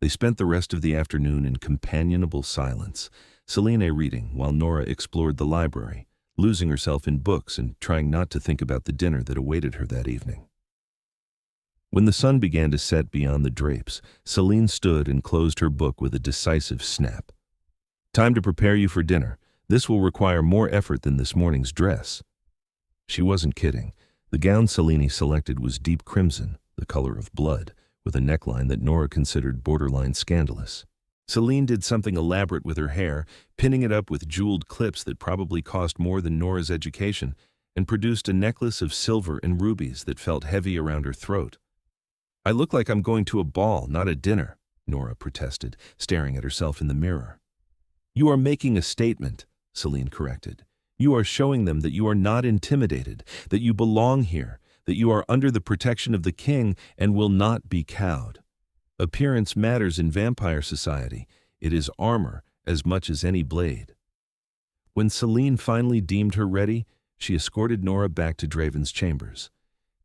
They spent the rest of the afternoon in companionable silence, Celine reading while Nora explored the library, losing herself in books and trying not to think about the dinner that awaited her that evening. When the sun began to set beyond the drapes, Celine stood and closed her book with a decisive snap. Time to prepare you for dinner. This will require more effort than this morning's dress. She wasn't kidding. The gown Celine selected was deep crimson, the color of blood, with a neckline that Nora considered borderline scandalous. Celine did something elaborate with her hair, pinning it up with jeweled clips that probably cost more than Nora's education, and produced a necklace of silver and rubies that felt heavy around her throat. I look like I'm going to a ball, not a dinner, Nora protested, staring at herself in the mirror. You are making a statement, Celine corrected. You are showing them that you are not intimidated, that you belong here, that you are under the protection of the king and will not be cowed. Appearance matters in vampire society. It is armor as much as any blade. When Celine finally deemed her ready, she escorted Nora back to Draven's chambers.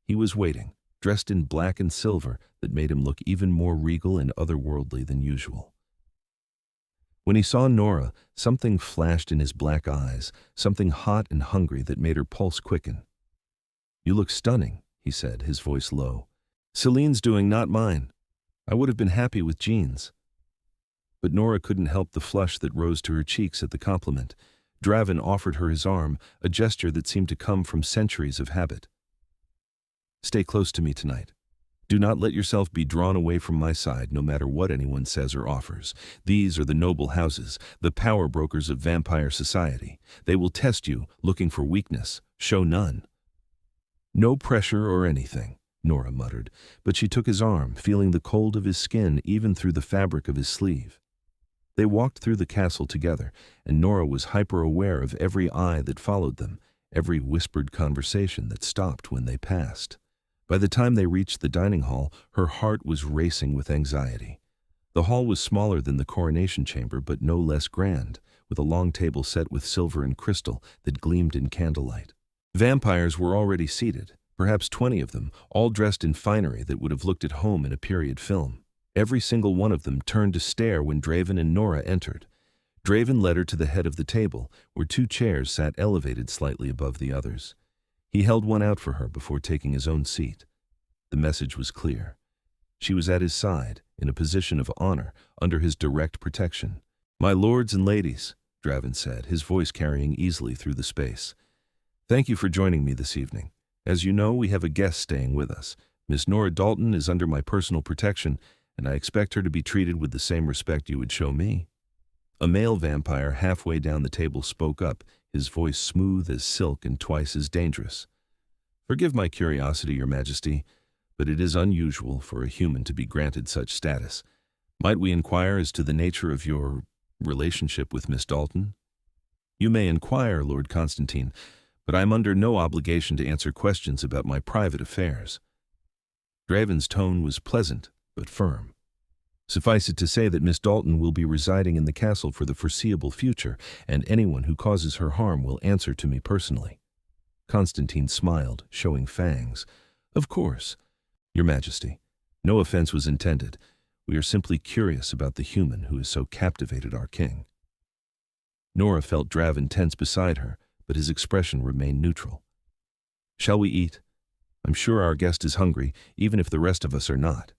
He was waiting, dressed in black and silver that made him look even more regal and otherworldly than usual. When he saw Nora, something flashed in his black eyes, something hot and hungry that made her pulse quicken. You look stunning, he said, his voice low. Celine's doing, not mine. I would have been happy with jeans. But Nora couldn't help the flush that rose to her cheeks at the compliment. Draven offered her his arm, a gesture that seemed to come from centuries of habit. Stay close to me tonight. Do not let yourself be drawn away from my side no matter what anyone says or offers. These are the noble houses, the power brokers of vampire society. They will test you, looking for weakness. Show none. No pressure or anything, Nora muttered, but she took his arm, feeling the cold of his skin even through the fabric of his sleeve. They walked through the castle together, and Nora was hyper-aware of every eye that followed them, every whispered conversation that stopped when they passed. By the time they reached the dining hall, her heart was racing with anxiety. The hall was smaller than the coronation chamber, but no less grand, with a long table set with silver and crystal that gleamed in candlelight. Vampires were already seated, perhaps 20 of them, all dressed in finery that would have looked at home in a period film. Every single one of them turned to stare when Draven and Nora entered. Draven led her to the head of the table, where 2 chairs sat elevated slightly above the others. He held one out for her before taking his own seat. The message was clear. She was at his side, in a position of honor, under his direct protection. My lords and ladies, Draven said, his voice carrying easily through the space. Thank you for joining me this evening. As you know, we have a guest staying with us. Miss Nora Dalton is under my personal protection, and I expect her to be treated with the same respect you would show me. A male vampire halfway down the table spoke up, his voice smooth as silk and twice as dangerous. Forgive my curiosity, Your Majesty, but it is unusual for a human to be granted such status. Might we inquire as to the nature of your relationship with Miss Dalton? You may inquire, Lord Constantine, but I am under no obligation to answer questions about my private affairs. Draven's tone was pleasant, but firm. Suffice it to say that Miss Dalton will be residing in the castle for the foreseeable future, and anyone who causes her harm will answer to me personally. Constantine smiled, showing fangs. Of course, Your Majesty. No offense was intended. We are simply curious about the human who has so captivated our king. Nora felt Draven tense beside her, but his expression remained neutral. Shall we eat? I'm sure our guest is hungry, even if the rest of us are not.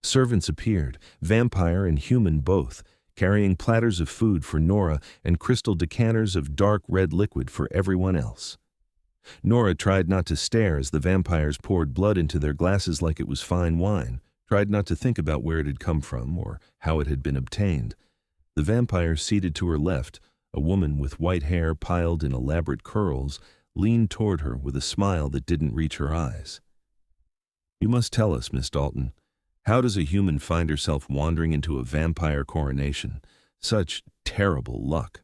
Servants appeared, vampire and human both, carrying platters of food for Nora and crystal decanters of dark red liquid for everyone else. Nora tried not to stare as the vampires poured blood into their glasses like it was fine wine, tried not to think about where it had come from or how it had been obtained. The vampire seated to her left, a woman with white hair piled in elaborate curls, leaned toward her with a smile that didn't reach her eyes. You must tell us, Miss Dalton. How does a human find herself wandering into a vampire coronation? Such terrible luck.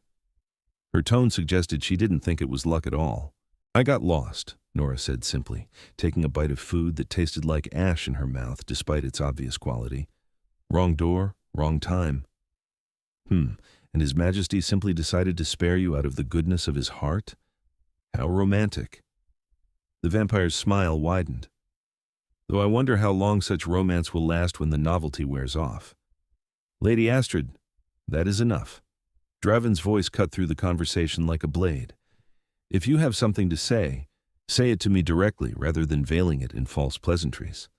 Her tone suggested she didn't think it was luck at all. I got lost, Nora said simply, taking a bite of food that tasted like ash in her mouth despite its obvious quality. Wrong door, wrong time. And His Majesty simply decided to spare you out of the goodness of his heart? How romantic. The vampire's smile widened. Though I wonder how long such romance will last when the novelty wears off. Lady Astrid, that is enough. Draven's voice cut through the conversation like a blade. If you have something to say it to me directly rather than veiling it in false pleasantries.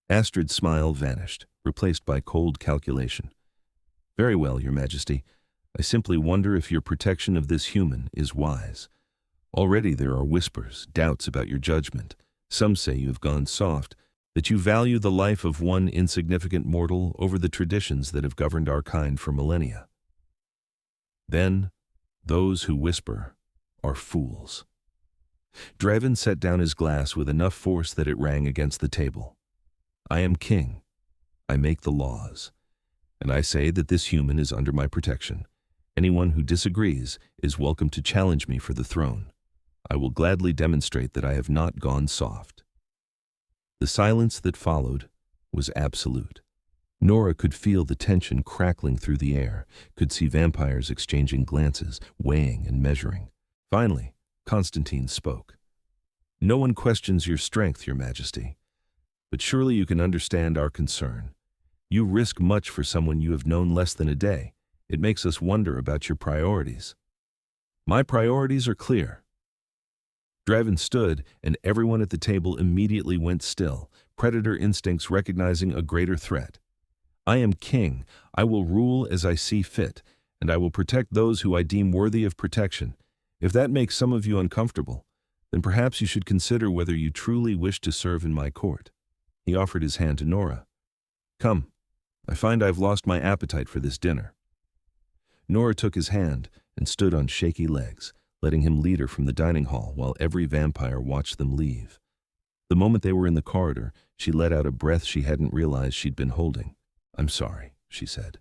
Astrid's smile vanished, replaced by cold calculation. Very well, Your Majesty. I simply wonder if your protection of this human is wise. Already there are whispers, doubts about your judgment. Some say you have gone soft, that you value the life of one insignificant mortal over the traditions that have governed our kind for millennia. Then, those who whisper are fools. Draven set down his glass with enough force that it rang against the table. I am king. I make the laws. And I say that this human is under my protection. Anyone who disagrees is welcome to challenge me for the throne. I will gladly demonstrate that I have not gone soft. The silence that followed was absolute. Nora could feel the tension crackling through the air, could see vampires exchanging glances, weighing and measuring. Finally, Constantine spoke. No one questions your strength, Your Majesty. But surely you can understand our concern. You risk much for someone you have known less than a day. It makes us wonder about your priorities. My priorities are clear. Draven stood, and everyone at the table immediately went still, predator instincts recognizing a greater threat. I am king. I will rule as I see fit, and I will protect those who I deem worthy of protection. If that makes some of you uncomfortable, then perhaps you should consider whether you truly wish to serve in my court. He offered his hand to Nora. Come, I find I've lost my appetite for this dinner. Nora took his hand and stood on shaky legs, letting him lead her from the dining hall while every vampire watched them leave. The moment they were in the corridor, she let out a breath she hadn't realized she'd been holding. I'm sorry, she said.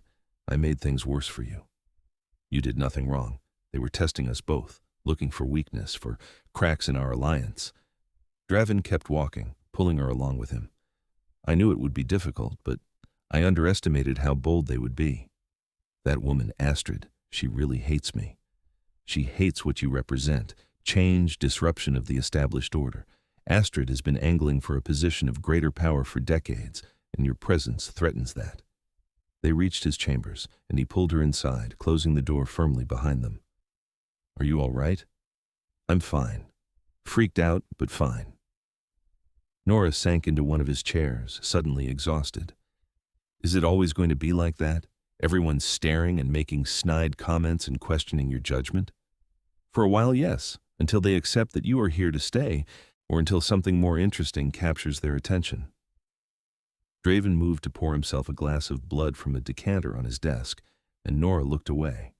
I made things worse for you. You did nothing wrong. They were testing us both, looking for weakness, for cracks in our alliance. Draven kept walking, pulling her along with him. I knew it would be difficult, but I underestimated how bold they would be. That woman, Astrid, she really hates me. She hates what you represent, change, disruption of the established order. Astrid has been angling for a position of greater power for decades, and your presence threatens that. They reached his chambers, and he pulled her inside, closing the door firmly behind them. Are you all right? I'm fine. Freaked out, but fine. Nora sank into one of his chairs, suddenly exhausted. Is it always going to be like that? Everyone staring and making snide comments and questioning your judgment? For a while, yes, until they accept that you are here to stay, or until something more interesting captures their attention. Draven moved to pour himself a glass of blood from a decanter on his desk, and Nora looked away.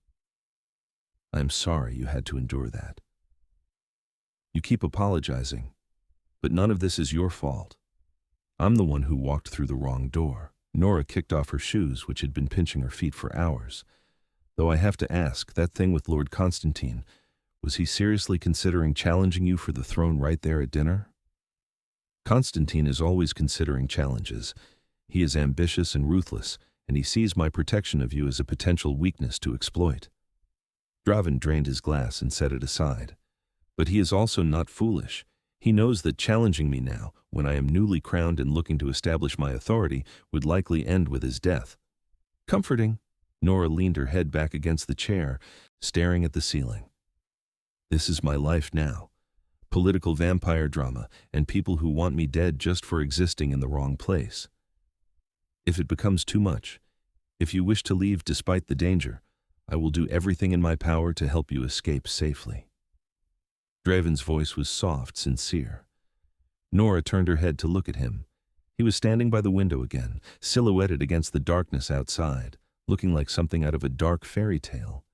I'm sorry you had to endure that. You keep apologizing, but none of this is your fault. I'm the one who walked through the wrong door. Nora kicked off her shoes, which had been pinching her feet for hours. Though I have to ask, that thing with Lord Constantine, was he seriously considering challenging you for the throne right there at dinner? Constantine is always considering challenges. He is ambitious and ruthless, and he sees my protection of you as a potential weakness to exploit. Draven drained his glass and set it aside. But he is also not foolish. He knows that challenging me now, when I am newly crowned and looking to establish my authority, would likely end with his death. Comforting. Nora leaned her head back against the chair, staring at the ceiling. This is my life now. political vampire drama, and people who want me dead just for existing in the wrong place. If it becomes too much, if you wish to leave despite the danger, I will do everything in my power to help you escape safely." Draven's voice was soft, sincere. Nora turned her head to look at him. He was standing by the window again, silhouetted against the darkness outside, looking like something out of a dark fairy tale.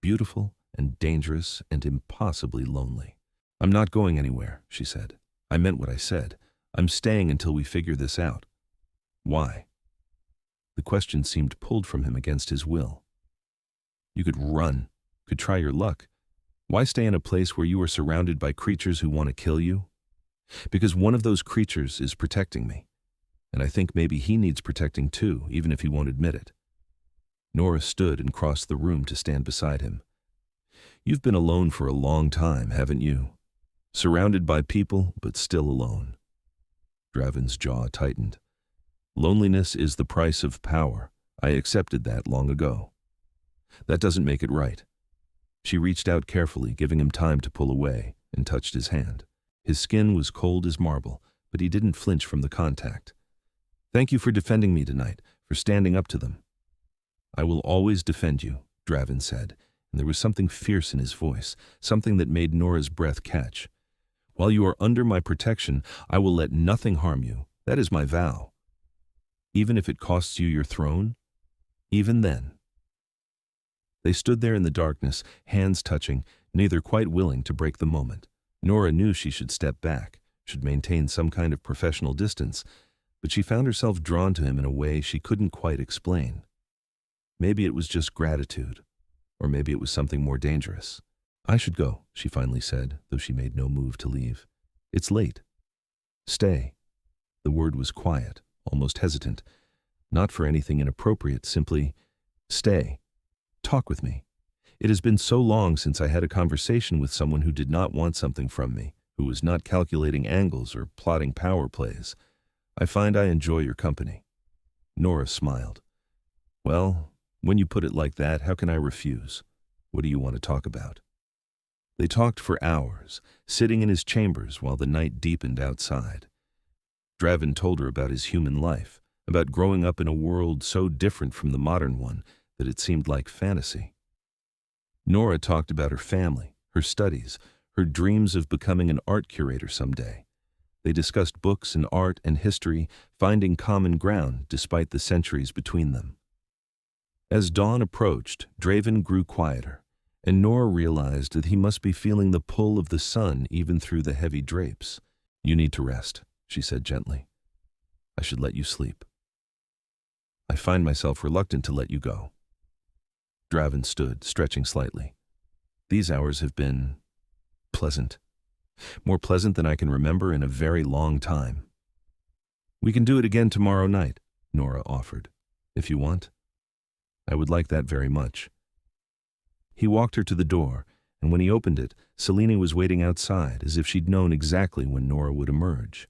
Beautiful and dangerous and impossibly lonely. "I'm not going anywhere," she said. "I meant what I said. I'm staying until we figure this out." "Why?" The question seemed pulled from him against his will. "You could run, could try your luck. Why stay in a place where you are surrounded by creatures who want to kill you?" "Because one of those creatures is protecting me. And I think maybe he needs protecting too, even if he won't admit it." Nora stood and crossed the room to stand beside him. "You've been alone for a long time, haven't you? Surrounded by people, but still alone." Draven's jaw tightened. "Loneliness is the price of power. I accepted that long ago." "That doesn't make it right." She reached out carefully, giving him time to pull away, and touched his hand. His skin was cold as marble, but he didn't flinch from the contact. "Thank you for defending me tonight, for standing up to them." "I will always defend you," Draven said, and there was something fierce in his voice, something that made Nora's breath catch. "While you are under my protection, I will let nothing harm you. That is my vow. Even if it costs you your throne, even then." They stood there in the darkness, hands touching, neither quite willing to break the moment. Nora knew she should step back, should maintain some kind of professional distance, but she found herself drawn to him in a way she couldn't quite explain. Maybe it was just gratitude, or maybe it was something more dangerous. "I should go," she finally said, though she made no move to leave. "It's late." "Stay." The word was quiet, almost hesitant. Not for anything inappropriate, simply, "Stay. Talk with me. It has been so long since I had a conversation with someone who did not want something from me, who was not calculating angles or plotting power plays. I find I enjoy your company." Nora smiled. "Well, when you put it like that, how can I refuse? What do you want to talk about?" They talked for hours, sitting in his chambers while the night deepened outside. Draven told her about his human life, about growing up in a world so different from the modern one that it seemed like fantasy. Nora talked about her family, her studies, her dreams of becoming an art curator someday. They discussed books and art and history, finding common ground despite the centuries between them. As dawn approached, Draven grew quieter, and Nora realized that he must be feeling the pull of the sun even through the heavy drapes. "You need to rest," she said gently. "I should let you sleep." "I find myself reluctant to let you go." Draven stood, stretching slightly. "These hours have been pleasant. More pleasant than I can remember in a very long time." "We can do it again tomorrow night," Nora offered. "If you want." "I would like that very much." He walked her to the door, and when he opened it, Selene was waiting outside, as if she'd known exactly when Nora would emerge.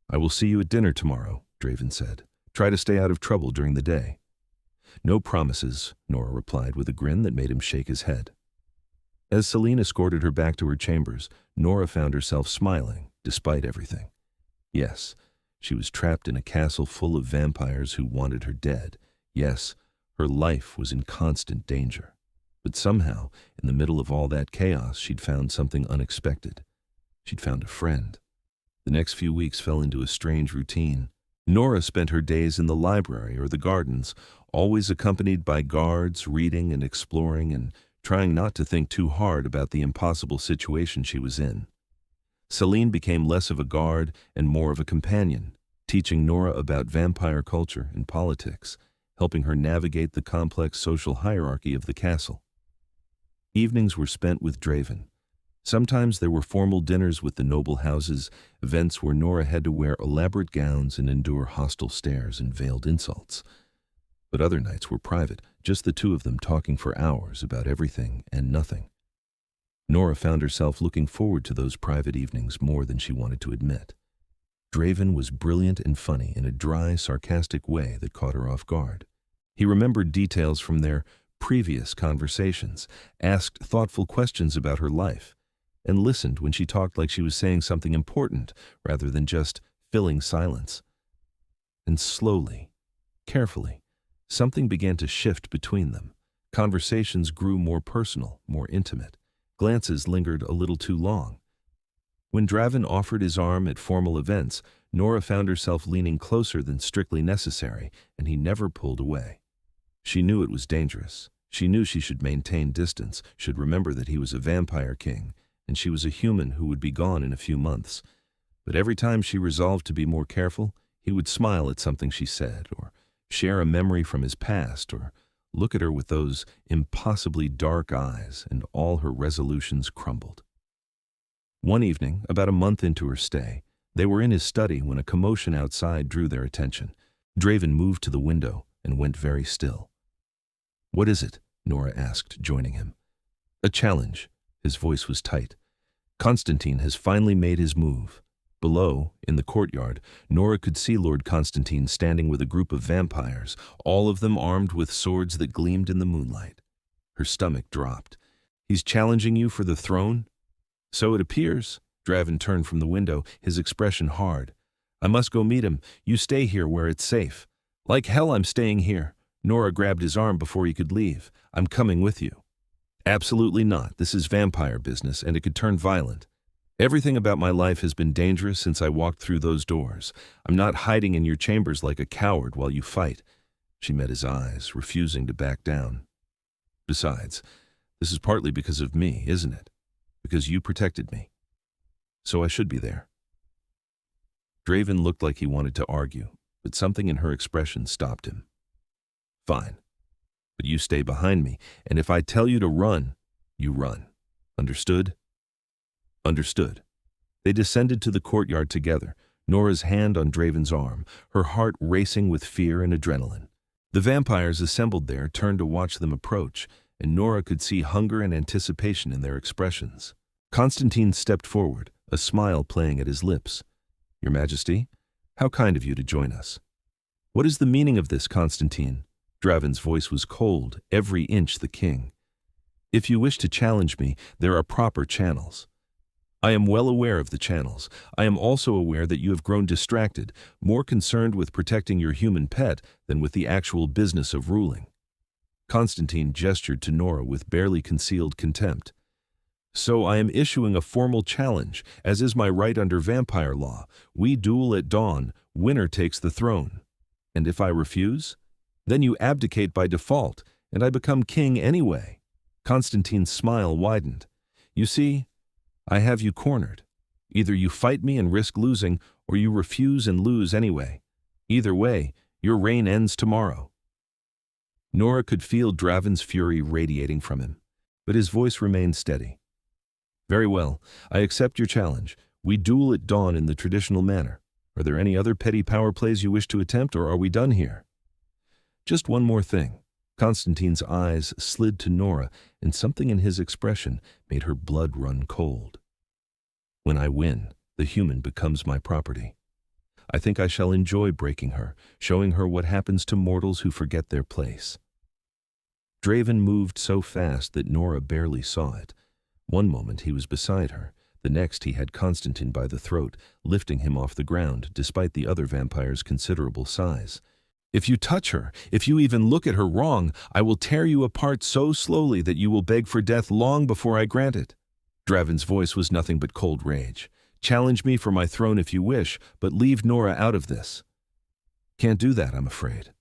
"I will see you at dinner tomorrow," Draven said. "Try to stay out of trouble during the day." "No promises," Nora replied with a grin that made him shake his head. As Selene escorted her back to her chambers, Nora found herself smiling, despite everything. Yes, she was trapped in a castle full of vampires who wanted her dead. Yes, her life was in constant danger. But somehow, in the middle of all that chaos, she'd found something unexpected. She'd found a friend. The next few weeks fell into a strange routine. Nora spent her days in the library or the gardens, always accompanied by guards, reading and exploring and trying not to think too hard about the impossible situation she was in. Selene became less of a guard and more of a companion, teaching Nora about vampire culture and politics, helping her navigate the complex social hierarchy of the castle. Evenings were spent with Draven. Sometimes there were formal dinners with the noble houses, events where Nora had to wear elaborate gowns and endure hostile stares and veiled insults. But other nights were private, just the two of them talking for hours about everything and nothing. Nora found herself looking forward to those private evenings more than she wanted to admit. Draven was brilliant and funny in a dry, sarcastic way that caught her off guard. He remembered details from their previous conversations, asked thoughtful questions about her life, and listened when she talked like she was saying something important rather than just filling silence. And slowly, carefully, something began to shift between them. Conversations grew more personal, more intimate. Glances lingered a little too long. When Draven offered his arm at formal events, Nora found herself leaning closer than strictly necessary, and he never pulled away. She knew it was dangerous. She knew she should maintain distance, should remember that he was a vampire king, and she was a human who would be gone in a few months. But every time she resolved to be more careful, he would smile at something she said, or share a memory from his past, or look at her with those impossibly dark eyes, and all her resolutions crumbled. One evening, about a month into her stay, they were in his study when a commotion outside drew their attention. Draven moved to the window and went very still. "What is it?" Nora asked, joining him. "A challenge." His voice was tight. "Constantine has finally made his move." Below, in the courtyard, Nora could see Lord Constantine standing with a group of vampires, all of them armed with swords that gleamed in the moonlight. Her stomach dropped. "He's challenging you for the throne?" "So it appears." Draven turned from the window, his expression hard. "I must go meet him. You stay here where it's safe." "Like hell I'm staying here." Nora grabbed his arm before he could leave. "I'm coming with you." "Absolutely not. This is vampire business, and it could turn violent. Everything about my life has been dangerous since I walked through those doors. I'm not hiding in your chambers like a coward while you fight." She met his eyes, refusing to back down. "Besides, this is partly because of me, isn't it? Because you protected me. So I should be there." Draven looked like he wanted to argue, but something in her expression stopped him. "Fine. But you stay behind me, and if I tell you to run, you run. Understood?" "Understood." They descended to the courtyard together, Nora's hand on Draven's arm, her heart racing with fear and adrenaline. The vampires assembled there turned to watch them approach, and Nora could see hunger and anticipation in their expressions. Constantine stepped forward, a smile playing at his lips. "Your Majesty, how kind of you to join us." "What is the meaning of this, Constantine?" Draven's voice was cold, every inch the king. "If you wish to challenge me, there are proper channels." "I am well aware of the channels. I am also aware that you have grown distracted, more concerned with protecting your human pet than with the actual business of ruling." Constantine gestured to Nora with barely concealed contempt. "So I am issuing a formal challenge, as is my right under vampire law. We duel at dawn, winner takes the throne. And if I refuse? Then you abdicate by default, and I become king anyway." Constantine's smile widened. "You see, I have you cornered. Either you fight me and risk losing, or you refuse and lose anyway. Either way, your reign ends tomorrow." Nora could feel Draven's fury radiating from him, but his voice remained steady. "Very well, I accept your challenge. We duel at dawn in the traditional manner. Are there any other petty power plays you wish to attempt, or are we done here?" "Just one more thing." Constantine's eyes slid to Nora, and something in his expression made her blood run cold. "When I win, the human becomes my property. I think I shall enjoy breaking her, showing her what happens to mortals who forget their place." Draven moved so fast that Nora barely saw it. One moment he was beside her, the next he had Constantine by the throat, lifting him off the ground despite the other vampire's considerable size. "If you touch her, if you even look at her wrong, I will tear you apart so slowly that you will beg for death long before I grant it." Draven's voice was nothing but cold rage. "Challenge me for my throne if you wish, but leave Nora out of this." "Can't do that, I'm afraid."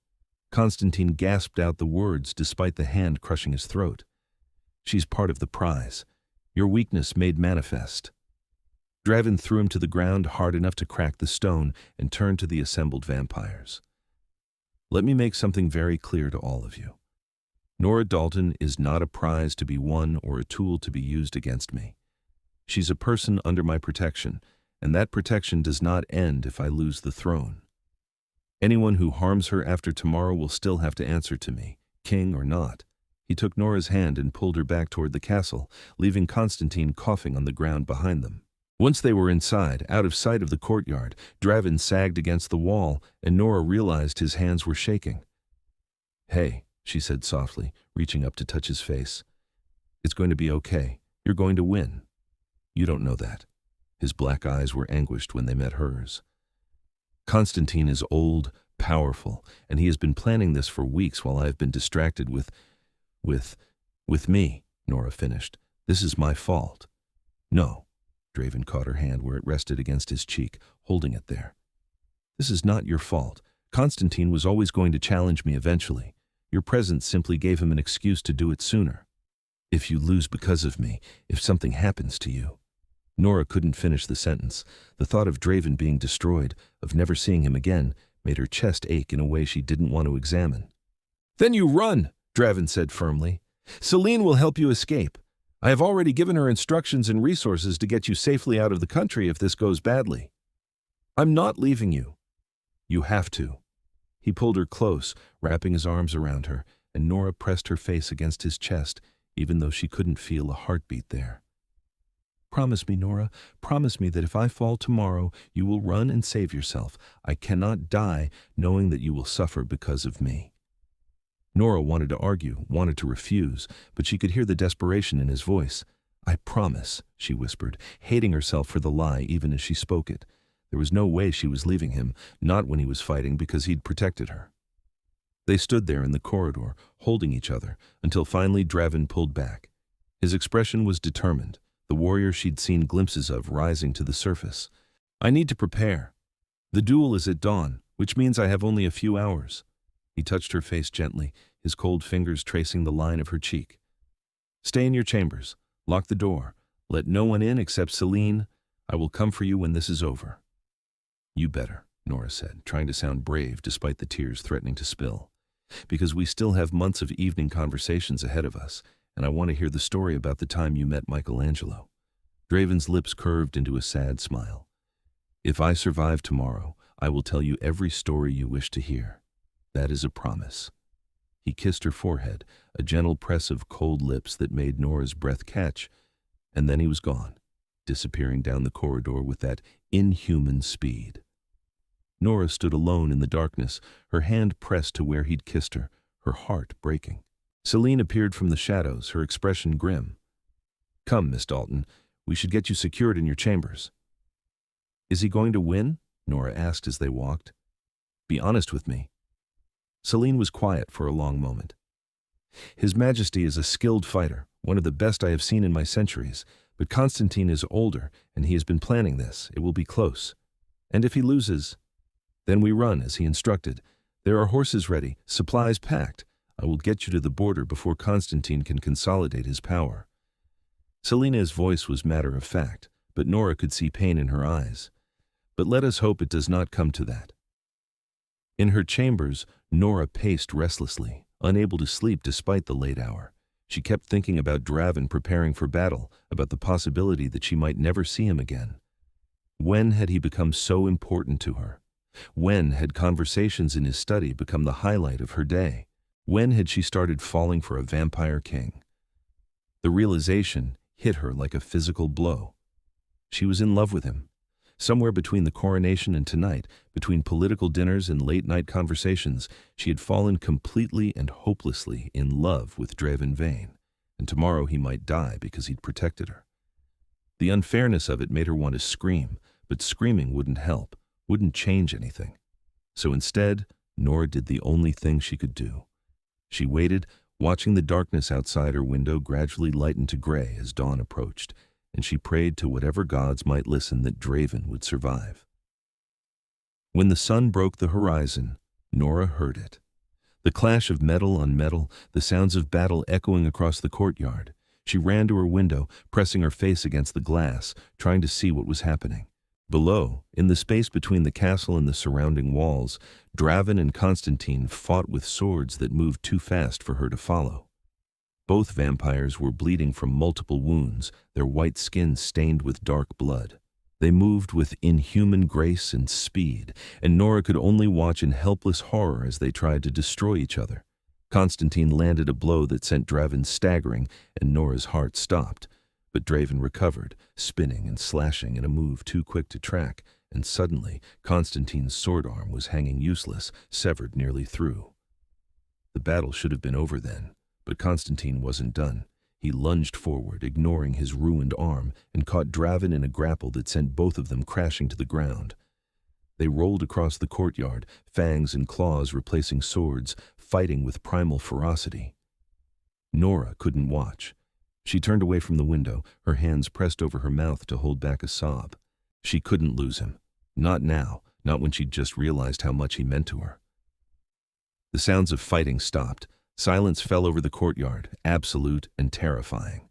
Constantine gasped out the words despite the hand crushing his throat. "She's part of the prize. Your weakness made manifest." Draven threw him to the ground hard enough to crack the stone and turned to the assembled vampires. "Let me make something very clear to all of you. Nora Dalton is not a prize to be won or a tool to be used against me. She's a person under my protection, and that protection does not end if I lose the throne. Anyone who harms her after tomorrow will still have to answer to me, king or not." He took Nora's hand and pulled her back toward the castle, leaving Constantine coughing on the ground behind them. Once they were inside, out of sight of the courtyard, Draven sagged against the wall, and Nora realized his hands were shaking. "Hey," she said softly, reaching up to touch his face. "It's going to be okay. You're going to win. You don't know that. His black eyes were anguished when they met hers. Constantine is old, powerful, and he has been planning this for weeks while I have been distracted with me, Nora finished. This is my fault. No. Draven caught her hand where it rested against his cheek, holding it there. This is not your fault. Constantine was always going to challenge me eventually. Your presence simply gave him an excuse to do it sooner. If you lose because of me, if something happens to you. Nora couldn't finish the sentence. The thought of Draven being destroyed, of never seeing him again, made her chest ache in a way she didn't want to examine. Then you run, Draven said firmly. Celine will help you escape. I have already given her instructions and resources to get you safely out of the country if this goes badly. I'm not leaving you. You have to. He pulled her close, wrapping his arms around her, and Nora pressed her face against his chest, even though she couldn't feel a heartbeat there. Promise me, Nora, promise me that if I fall tomorrow, you will run and save yourself. I cannot die knowing that you will suffer because of me. Nora wanted to argue, wanted to refuse, but she could hear the desperation in his voice. I promise, she whispered, hating herself for the lie even as she spoke it. There was no way she was leaving him, not when he was fighting because he'd protected her. They stood there in the corridor, holding each other, until finally Draven pulled back. His expression was determined, the warrior she'd seen glimpses of rising to the surface. I need to prepare. The duel is at dawn, which means I have only a few hours. He touched her face gently, his cold fingers tracing the line of her cheek. Stay in your chambers. Lock the door. Let no one in except Celine. I will come for you when this is over. You better, Nora said, trying to sound brave despite the tears threatening to spill. Because we still have months of evening conversations ahead of us, and I want to hear the story about the time you met Michelangelo. Draven's lips curved into a sad smile. If I survive tomorrow, I will tell you every story you wish to hear. That is a promise. He kissed her forehead, a gentle press of cold lips that made Nora's breath catch, and then he was gone, disappearing down the corridor with that inhuman speed. Nora stood alone in the darkness, her hand pressed to where he'd kissed her, her heart breaking. Celine appeared from the shadows, her expression grim. Come, Miss Dalton, we should get you secured in your chambers. Is he going to win? Nora asked as they walked. Be honest with me. Celine was quiet for a long moment. His Majesty is a skilled fighter, one of the best I have seen in my centuries, but Constantine is older, and he has been planning this. It will be close. And if he loses, then we run as he instructed. There are horses ready, supplies packed. I will get you to the border before Constantine can consolidate his power. Celine's voice was matter of fact, but Nora could see pain in her eyes. But let us hope it does not come to that. In her chambers, Nora paced restlessly, unable to sleep despite the late hour. She kept thinking about Draven preparing for battle, about the possibility that she might never see him again. When had he become so important to her? When had conversations in his study become the highlight of her day? When had she started falling for a vampire king? The realization hit her like a physical blow. She was in love with him. Somewhere between the coronation and tonight, between political dinners and late-night conversations, she had fallen completely and hopelessly in love with Draven Vayne, and tomorrow he might die because he'd protected her. The unfairness of it made her want to scream, but screaming wouldn't help, wouldn't change anything. So instead, Nora did the only thing she could do. She waited, watching the darkness outside her window gradually lighten to gray as dawn approached, and she prayed to whatever gods might listen that Draven would survive. When the sun broke the horizon, Nora heard it. The clash of metal on metal, the sounds of battle echoing across the courtyard. She ran to her window, pressing her face against the glass, trying to see what was happening. Below, in the space between the castle and the surrounding walls, Draven and Constantine fought with swords that moved too fast for her to follow. Both vampires were bleeding from multiple wounds, their white skin stained with dark blood. They moved with inhuman grace and speed, and Nora could only watch in helpless horror as they tried to destroy each other. Constantine landed a blow that sent Draven staggering, and Nora's heart stopped. But Draven recovered, spinning and slashing in a move too quick to track, and suddenly Constantine's sword arm was hanging useless, severed nearly through. The battle should have been over then. But Constantine wasn't done. He lunged forward, ignoring his ruined arm, and caught Draven in a grapple that sent both of them crashing to the ground. They rolled across the courtyard, fangs and claws replacing swords, fighting with primal ferocity. Nora couldn't watch. She turned away from the window, her hands pressed over her mouth to hold back a sob. She couldn't lose him. Not now, not when she'd just realized how much he meant to her. The sounds of fighting stopped. Silence fell over the courtyard, absolute and terrifying.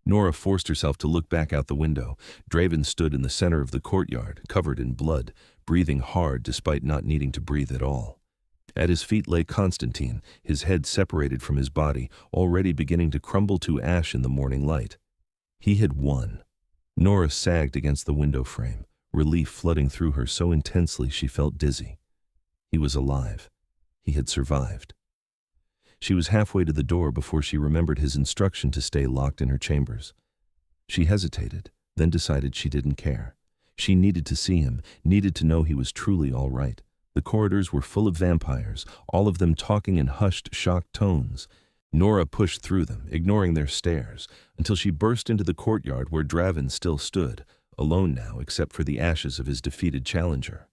Nora forced herself to look back out the window. Draven stood in the center of the courtyard, covered in blood, breathing hard despite not needing to breathe at all. At his feet lay Constantine, his head separated from his body, already beginning to crumble to ash in the morning light. He had won. Nora sagged against the window frame, relief flooding through her so intensely she felt dizzy. He was alive. He had survived. She was halfway to the door before she remembered his instruction to stay locked in her chambers. She hesitated, then decided she didn't care. She needed to see him, needed to know he was truly all right. The corridors were full of vampires, all of them talking in hushed, shocked tones. Nora pushed through them, ignoring their stares, until she burst into the courtyard where Draven still stood, alone now except for the ashes of his defeated challenger.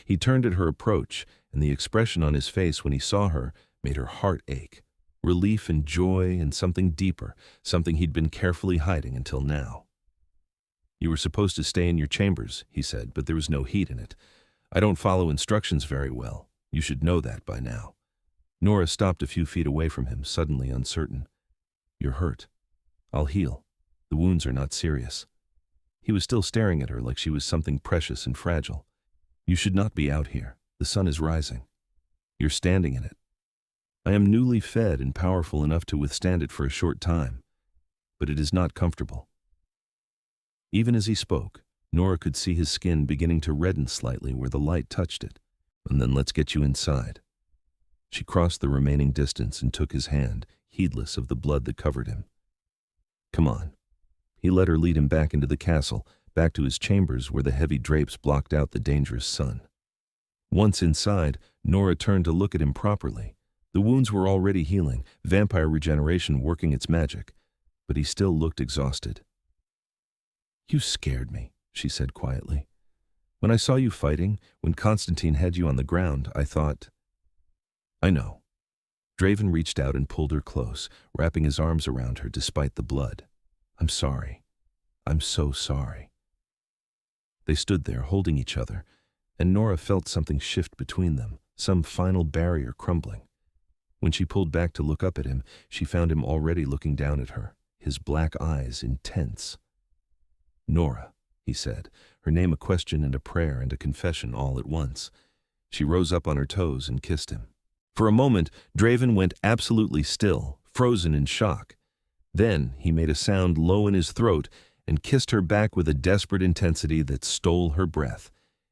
He turned at her approach, and the expression on his face when he saw her made her heart ache. Relief and joy and something deeper, something he'd been carefully hiding until now. "You were supposed to stay in your chambers," he said, "but there was no heat in it. I don't follow instructions very well. You should know that by now." Nora stopped a few feet away from him, suddenly uncertain. "You're hurt. I'll heal. The wounds are not serious." He was still staring at her like she was something precious and fragile. "You should not be out here. The sun is rising. You're standing in it. I am newly fed and powerful enough to withstand it for a short time, but it is not comfortable." Even as he spoke, Nora could see his skin beginning to redden slightly where the light touched it. "And then let's get you inside." She crossed the remaining distance and took his hand, heedless of the blood that covered him. "Come on." He let her lead him back into the castle, back to his chambers where the heavy drapes blocked out the dangerous sun. Once inside, Nora turned to look at him properly. The wounds were already healing, vampire regeneration working its magic, but he still looked exhausted. "You scared me," she said quietly. "When I saw you fighting, when Constantine had you on the ground, I thought—" "I know." Draven reached out and pulled her close, wrapping his arms around her despite the blood. "I'm sorry. I'm so sorry." They stood there, holding each other, and Nora felt something shift between them, some final barrier crumbling. When she pulled back to look up at him, she found him already looking down at her, his black eyes intense. "Nora," he said, her name a question and a prayer and a confession all at once. She rose up on her toes and kissed him. For a moment, Draven went absolutely still, frozen in shock. Then he made a sound low in his throat and kissed her back with a desperate intensity that stole her breath.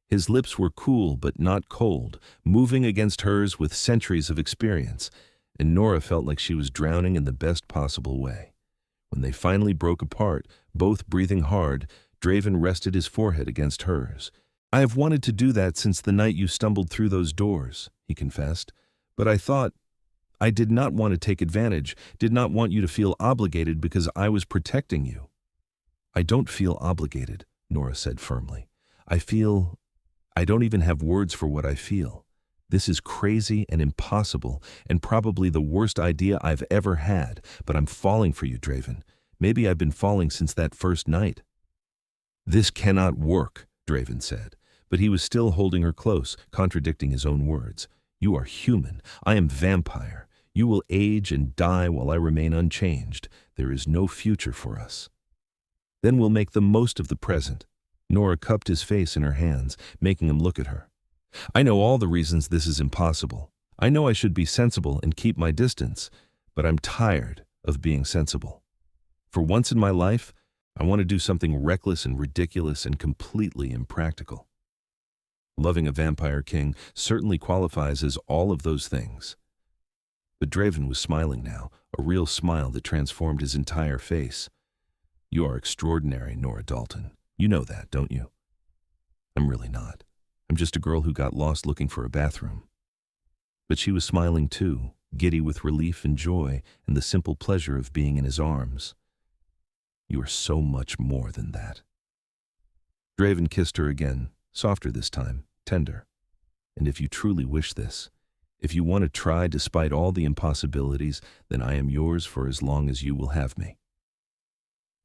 His lips were cool but not cold, moving against hers with centuries of experience, and Nora felt like she was drowning in the best possible way. When they finally broke apart, both breathing hard, Draven rested his forehead against hers. "I have wanted to do that since the night you stumbled through those doors," he confessed. "But I did not want to take advantage, did not want you to feel obligated because I was protecting you." "I don't feel obligated," Nora said firmly. I don't even have words for what I feel. This is crazy and impossible and probably the worst idea I've ever had, but I'm falling for you, Draven. Maybe I've been falling since that first night." "This cannot work," Draven said, but he was still holding her close, contradicting his own words. "You are human. I am vampire. You will age and die while I remain unchanged. There is no future for us. Then we'll make the most of the present." Nora cupped his face in her hands, making him look at her. "I know all the reasons this is impossible. I know I should be sensible and keep my distance, but I'm tired of being sensible. For once in my life, I want to do something reckless and ridiculous and completely impractical." Loving a vampire king certainly qualifies as all of those things. But Draven was smiling now, a real smile that transformed his entire face. "You are extraordinary, Nora Dalton. You know that, don't you?" "I'm really not. I'm just a girl who got lost looking for a bathroom." But she was smiling too, giddy with relief and joy and the simple pleasure of being in his arms. You are so much more than that. Draven kissed her again, softer this time, tender. And if you truly wish this, if you want to try despite all the impossibilities, then I am yours for as long as you will have me.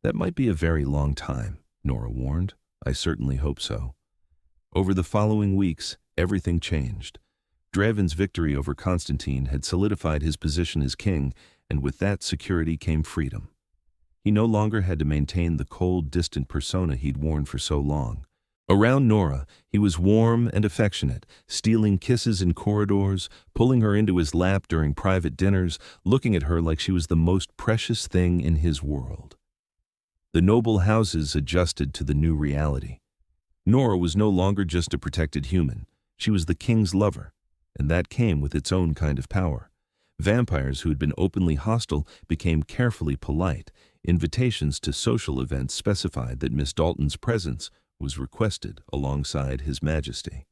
That might be a very long time, Nora warned. I certainly hope so. Over the following weeks, everything changed. Draven's victory over Constantine had solidified his position as king, and with that security came freedom. He no longer had to maintain the cold, distant persona he'd worn for so long. Around Nora, he was warm and affectionate, stealing kisses in corridors, pulling her into his lap during private dinners, looking at her like she was the most precious thing in his world. The noble houses adjusted to the new reality. Nora was no longer just a protected human. She was the king's lover, and that came with its own kind of power. Vampires who had been openly hostile became carefully polite. Invitations to social events specified that Miss Dalton's presence was requested alongside His Majesty.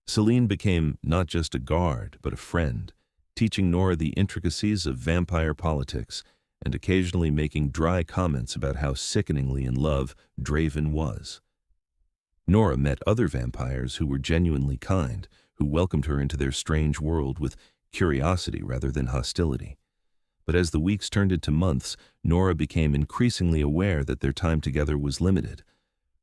Celine became not just a guard, but a friend, teaching Nora the intricacies of vampire politics and occasionally making dry comments about how sickeningly in love Draven was. Nora met other vampires who were genuinely kind, who welcomed her into their strange world with curiosity rather than hostility. But as the weeks turned into months, Nora became increasingly aware that their time together was limited.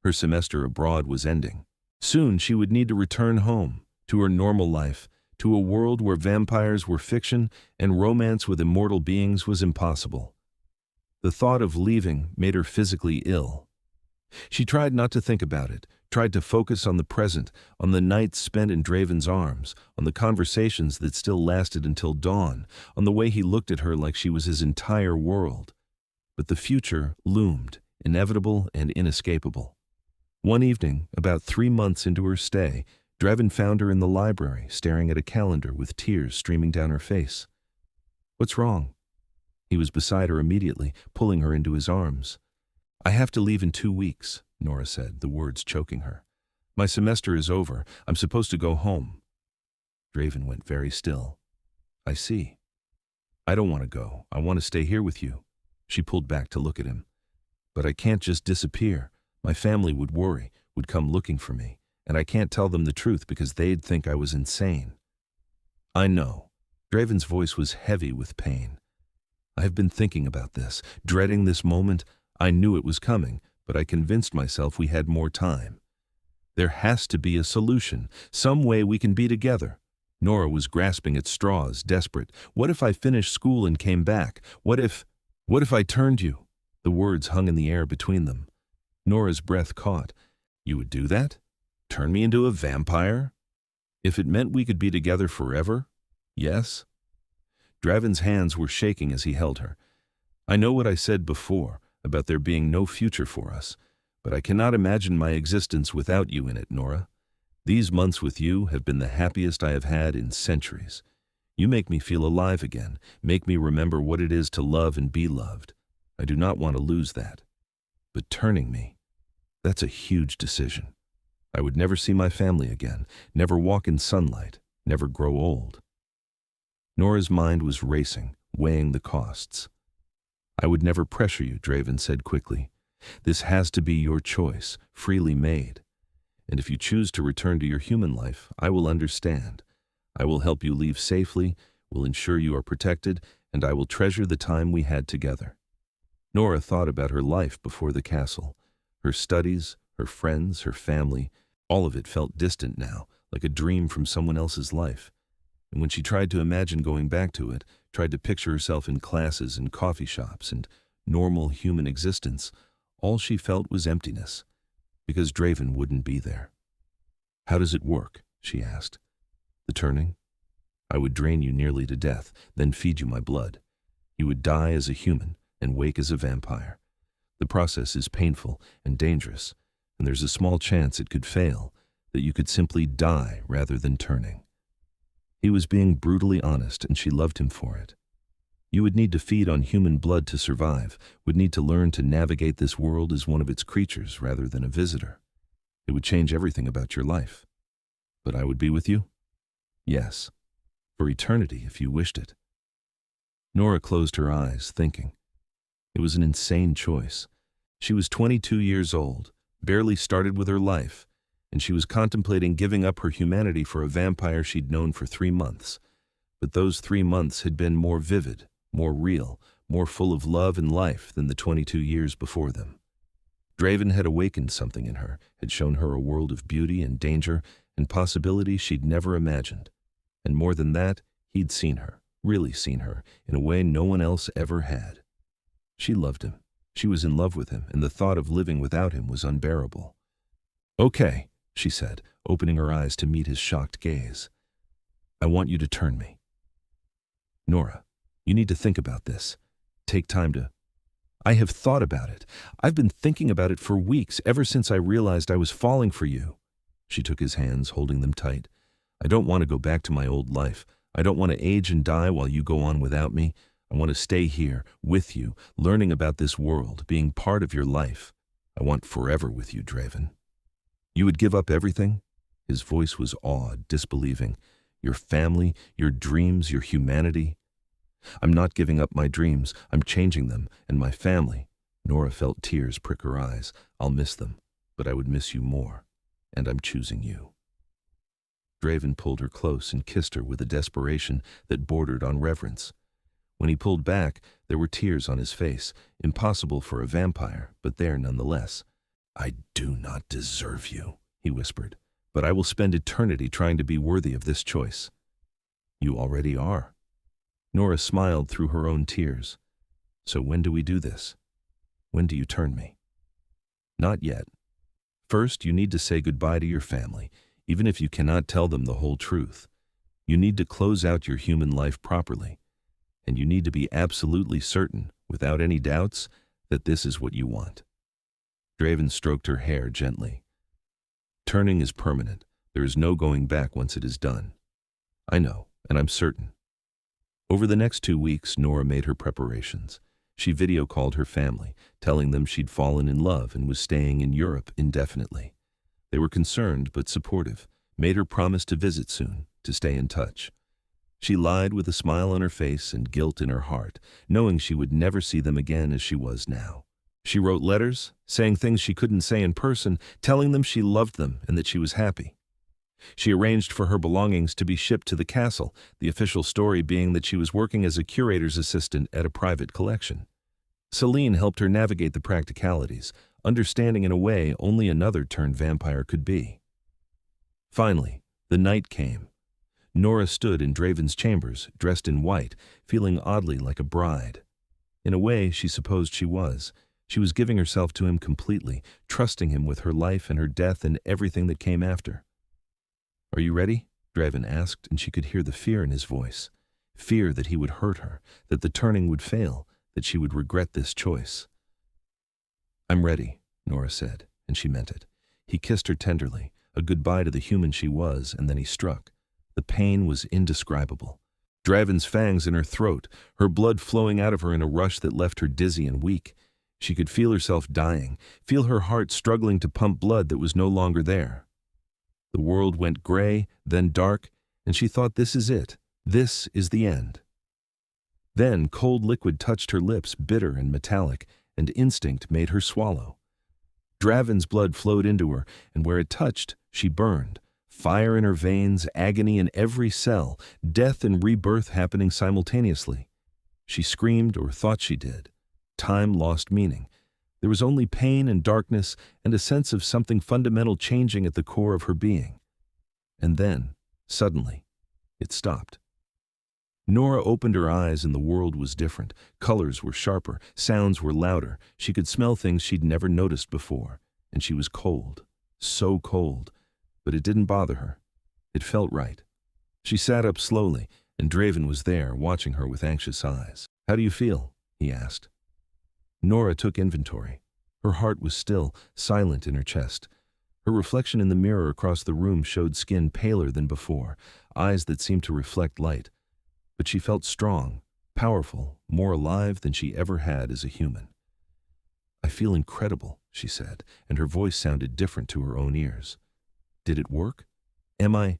Her semester abroad was ending. Soon she would need to return home, to her normal life, to a world where vampires were fiction and romance with immortal beings was impossible. The thought of leaving made her physically ill. She tried not to think about it, tried to focus on the present, on the nights spent in Draven's arms, on the conversations that still lasted until dawn, on the way he looked at her like she was his entire world. But the future loomed, inevitable and inescapable. One evening, about 3 months into her stay, Draven found her in the library, staring at a calendar with tears streaming down her face. "What's wrong?" He was beside her immediately, pulling her into his arms. "I have to leave in 2 weeks, Nora said, the words choking her. "My semester is over. I'm supposed to go home." Draven went very still. "I see. I don't want to go. I want to stay here with you." She pulled back to look at him. "But I can't just disappear. My family would worry, would come looking for me, and I can't tell them the truth because they'd think I was insane." "I know." Draven's voice was heavy with pain. "I have been thinking about this, dreading this moment. I knew it was coming, but I convinced myself we had more time. There has to be a solution, some way we can be together." Nora was grasping at straws, desperate. "What if I finished school and came back? What if I turned you?" The words hung in the air between them. Nora's breath caught. "You would do that? Turn me into a vampire? If it meant we could be together forever? Yes?" Draven's hands were shaking as he held her. "I know what I said before, about there being no future for us, but I cannot imagine my existence without you in it, Nora. These months with you have been the happiest I have had in centuries. You make me feel alive again, make me remember what it is to love and be loved. I do not want to lose that. But turning me, that's a huge decision. I would never see my family again, never walk in sunlight, never grow old." Nora's mind was racing, weighing the costs. "I would never pressure you," Draven said quickly. "This has to be your choice, freely made. And if you choose to return to your human life, I will understand. I will help you leave safely, will ensure you are protected, and I will treasure the time we had together." Nora thought about her life before the castle. Her studies, her friends, her family, all of it felt distant now, like a dream from someone else's life. And when she tried to imagine going back to it, tried to picture herself in classes and coffee shops and normal human existence, all she felt was emptiness, because Draven wouldn't be there. "How does it work?" she asked. "The turning? I would drain you nearly to death, then feed you my blood. You would die as a human and wake as a vampire. The process is painful and dangerous, and there's a small chance it could fail, that you could simply die rather than turning." He was being brutally honest, and she loved him for it. You would need to feed on human blood to survive, would need to learn to navigate this world as one of its creatures rather than a visitor. It would change everything about your life. But I would be with you? Yes. For eternity, if you wished it. Nora closed her eyes, thinking. It was an insane choice. She was 22 years old, barely started with her life, and she was contemplating giving up her humanity for a vampire she'd known for 3 months. But those 3 months had been more vivid, more real, more full of love and life than the 22 years before them. Draven had awakened something in her, had shown her a world of beauty and danger and possibility she'd never imagined. And more than that, he'd seen her, really seen her, in a way no one else ever had. She loved him. She was in love with him, and the thought of living without him was unbearable. "Okay," she said, opening her eyes to meet his shocked gaze. "I want you to turn me." "Nora, you need to think about this. Take time to—" "I have thought about it. I've been thinking about it for weeks, ever since I realized I was falling for you." She took his hands, holding them tight. "I don't want to go back to my old life. I don't want to age and die while you go on without me. I want to stay here, with you, learning about this world, being part of your life. I want forever with you, Draven." "You would give up everything?" His voice was awed, disbelieving. "Your family, your dreams, your humanity?" "I'm not giving up my dreams. I'm changing them, and my family." Nora felt tears prick her eyes. "I'll miss them, but I would miss you more. And I'm choosing you." Draven pulled her close and kissed her with a desperation that bordered on reverence. When he pulled back, there were tears on his face, impossible for a vampire, but there nonetheless. "I do not deserve you," he whispered, "but I will spend eternity trying to be worthy of this choice." "You already are." Nora smiled through her own tears. "So when do we do this? When do you turn me?" "Not yet. First, you need to say goodbye to your family, even if you cannot tell them the whole truth. You need to close out your human life properly. And you need to be absolutely certain, without any doubts, that this is what you want." Draven stroked her hair gently. "Turning is permanent. There is no going back once it is done." "I know, and I'm certain." Over the next 2 weeks, Nora made her preparations. She video-called her family, telling them she'd fallen in love and was staying in Europe indefinitely. They were concerned but supportive, made her promise to visit soon, to stay in touch. She lied with a smile on her face and guilt in her heart, knowing she would never see them again as she was now. She wrote letters, saying things she couldn't say in person, telling them she loved them and that she was happy. She arranged for her belongings to be shipped to the castle, the official story being that she was working as a curator's assistant at a private collection. Celine helped her navigate the practicalities, understanding in a way only another turned vampire could be. Finally, the night came. Nora stood in Draven's chambers, dressed in white, feeling oddly like a bride. In a way, she supposed she was. She was giving herself to him completely, trusting him with her life and her death and everything that came after. "Are you ready?" Draven asked, and she could hear the fear in his voice. Fear that he would hurt her, that the turning would fail, that she would regret this choice. "I'm ready," Nora said, and she meant it. He kissed her tenderly, a goodbye to the human she was, and then he struck. The pain was indescribable. Draven's fangs in her throat, her blood flowing out of her in a rush that left her dizzy and weak. She could feel herself dying, feel her heart struggling to pump blood that was no longer there. The world went gray, then dark, and she thought, this is it. This is the end. Then cold liquid touched her lips, bitter and metallic, and instinct made her swallow. Draven's blood flowed into her, and where it touched, she burned. Fire in her veins, agony in every cell, death and rebirth happening simultaneously. She screamed, or thought she did. Time lost meaning. There was only pain and darkness and a sense of something fundamental changing at the core of her being. And then, suddenly, it stopped. Nora opened her eyes and the world was different. Colors were sharper, sounds were louder. She could smell things she'd never noticed before. And she was cold, so cold. But it didn't bother her. It felt right. She sat up slowly, and Draven was there, watching her with anxious eyes. "How do you feel?" he asked. Nora took inventory. Her heart was still, silent in her chest. Her reflection in the mirror across the room showed skin paler than before, eyes that seemed to reflect light. But she felt strong, powerful, more alive than she ever had as a human. "I feel incredible," she said, and her voice sounded different to her own ears. "Did it work? Am I—"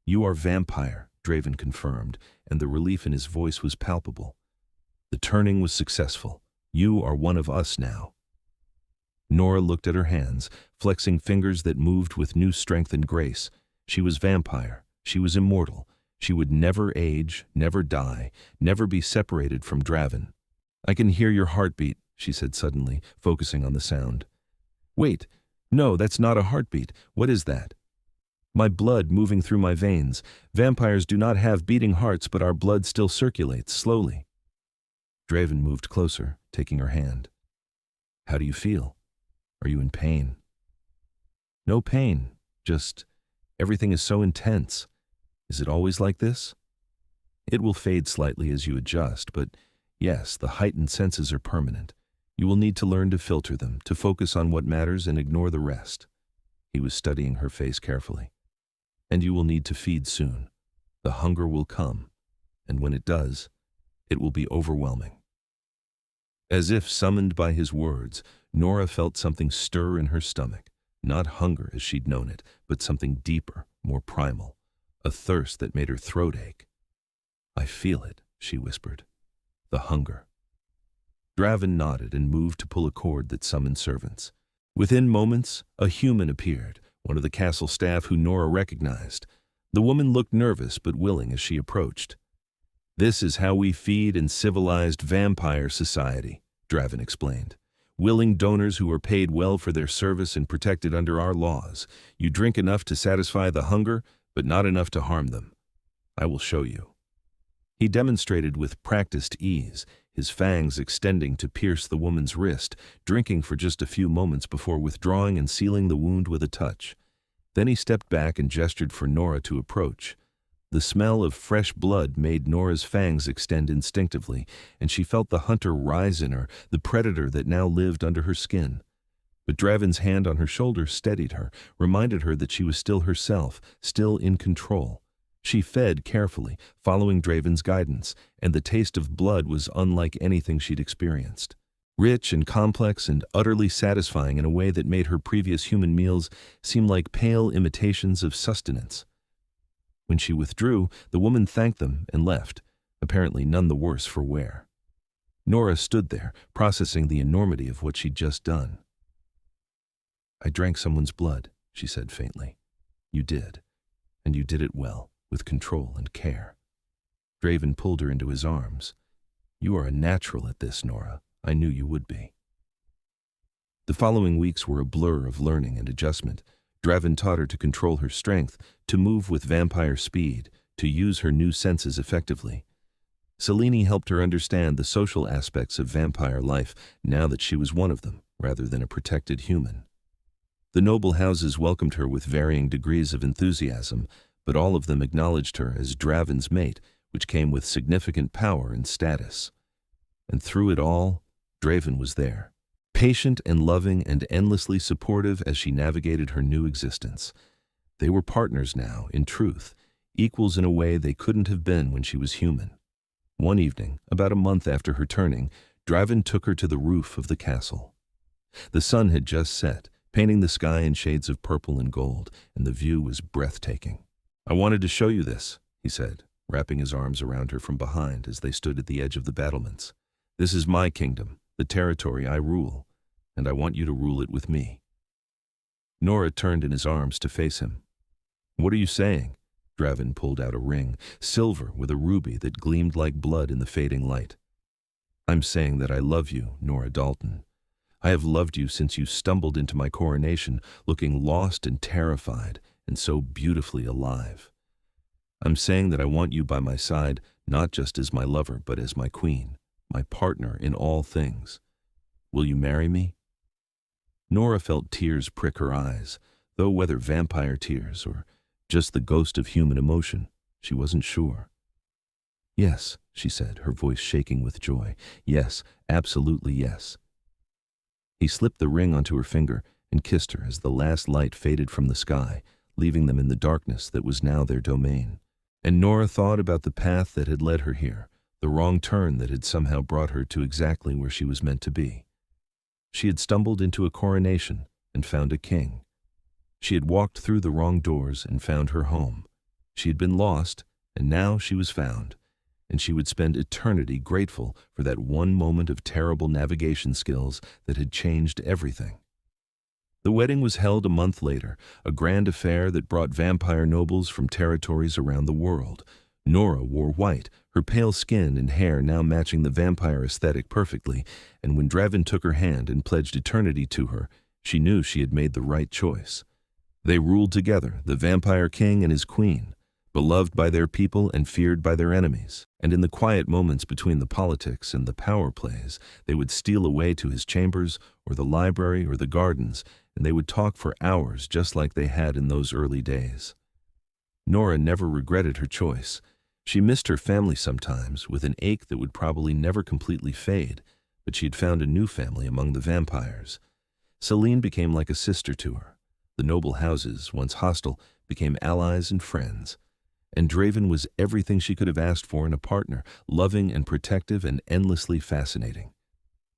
"You are vampire," Draven confirmed, and the relief in his voice was palpable. The turning was successful. You are one of us now. Nora looked at her hands, flexing fingers that moved with new strength and grace. She was vampire. She was immortal. She would never age, never die, never be separated from Draven. I can hear your heartbeat, she said suddenly, focusing on the sound. Wait, no, that's not a heartbeat. What is that? My blood moving through my veins. Vampires do not have beating hearts, but our blood still circulates slowly. Draven moved closer, taking her hand. How do you feel? Are you in pain? No pain, just everything is so intense. Is it always like this? It will fade slightly as you adjust, but yes, the heightened senses are permanent. You will need to learn to filter them, to focus on what matters and ignore the rest. He was studying her face carefully. And you will need to feed soon. The hunger will come, and when it does, it will be overwhelming. As if summoned by his words, Nora felt something stir in her stomach. Not hunger as she'd known it, but something deeper, more primal. A thirst that made her throat ache. I feel it, she whispered. The hunger. Draven nodded and moved to pull a cord that summoned servants. Within moments, a human appeared, one of the castle staff who Nora recognized. The woman looked nervous but willing as she approached. This is how we feed in civilized vampire society, Draven explained. Willing donors who are paid well for their service and protected under our laws. You drink enough to satisfy the hunger, but not enough to harm them. I will show you. He demonstrated with practiced ease, his fangs extending to pierce the woman's wrist, drinking for just a few moments before withdrawing and sealing the wound with a touch. Then he stepped back and gestured for Nora to approach. The smell of fresh blood made Nora's fangs extend instinctively, and she felt the hunter rise in her, the predator that now lived under her skin. But Draven's hand on her shoulder steadied her, reminded her that she was still herself, still in control. She fed carefully, following Draven's guidance, and the taste of blood was unlike anything she'd experienced. Rich and complex and utterly satisfying in a way that made her previous human meals seem like pale imitations of sustenance. When she withdrew, the woman thanked them and left, apparently none the worse for wear. Nora stood there, processing the enormity of what she'd just done. I drank someone's blood, she said faintly. You did, and you did it well, with control and care. Draven pulled her into his arms. You are a natural at this, Nora. I knew you would be. The following weeks were a blur of learning and adjustment. Draven taught her to control her strength, to move with vampire speed, to use her new senses effectively. Selene helped her understand the social aspects of vampire life now that she was one of them, rather than a protected human. The noble houses welcomed her with varying degrees of enthusiasm, but all of them acknowledged her as Draven's mate, which came with significant power and status. And through it all, Draven was there. Patient and loving and endlessly supportive as she navigated her new existence. They were partners now, in truth, equals in a way they couldn't have been when she was human. One evening, about a month after her turning, Draven took her to the roof of the castle. The sun had just set, painting the sky in shades of purple and gold, and the view was breathtaking. I wanted to show you this, he said, wrapping his arms around her from behind as they stood at the edge of the battlements. This is my kingdom, the territory I rule, and I want you to rule it with me. Nora turned in his arms to face him. What are you saying? Draven pulled out a ring, silver with a ruby that gleamed like blood in the fading light. I'm saying that I love you, Nora Dalton. I have loved you since you stumbled into my coronation, looking lost and terrified, and so beautifully alive. I'm saying that I want you by my side, not just as my lover, but as my queen, my partner in all things. Will you marry me? Nora felt tears prick her eyes, though whether vampire tears or just the ghost of human emotion, she wasn't sure. Yes, she said, her voice shaking with joy. Yes, absolutely yes. He slipped the ring onto her finger and kissed her as the last light faded from the sky, leaving them in the darkness that was now their domain. And Nora thought about the path that had led her here, the wrong turn that had somehow brought her to exactly where she was meant to be. She had stumbled into a coronation and found a king. She had walked through the wrong doors and found her home. She had been lost, and now she was found. and she would spend eternity grateful for that one moment of terrible navigation skills that had changed everything. The wedding was held a month later, a grand affair that brought vampire nobles from territories around the world. Nora wore white, her pale skin and hair now matching the vampire aesthetic perfectly, and when Draven took her hand and pledged eternity to her, she knew she had made the right choice. They ruled together, the vampire king and his queen, beloved by their people and feared by their enemies. And in the quiet moments between the politics and the power plays, they would steal away to his chambers or the library or the gardens, and they would talk for hours just like they had in those early days. Nora never regretted her choice. She missed her family sometimes, with an ache that would probably never completely fade, but she had found a new family among the vampires. Selene became like a sister to her. The noble houses, once hostile, became allies and friends. And Draven was everything she could have asked for in a partner, loving and protective and endlessly fascinating.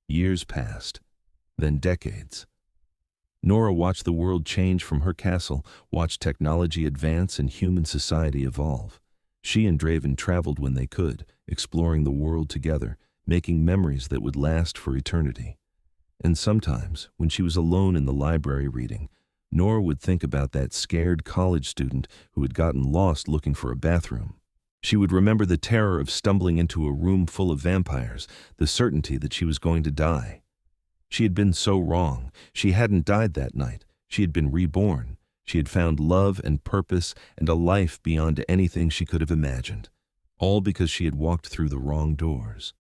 Years passed, then decades. Nora watched the world change from her castle, watched technology advance and human society evolve. She and Draven traveled when they could, exploring the world together, making memories that would last for eternity. And sometimes, when she was alone in the library reading, Nora would think about that scared college student who had gotten lost looking for a bathroom. She would remember the terror of stumbling into a room full of vampires, the certainty that she was going to die. She had been so wrong. She hadn't died that night. She had been reborn. She had found love and purpose and a life beyond anything she could have imagined, all because she had walked through the wrong doors.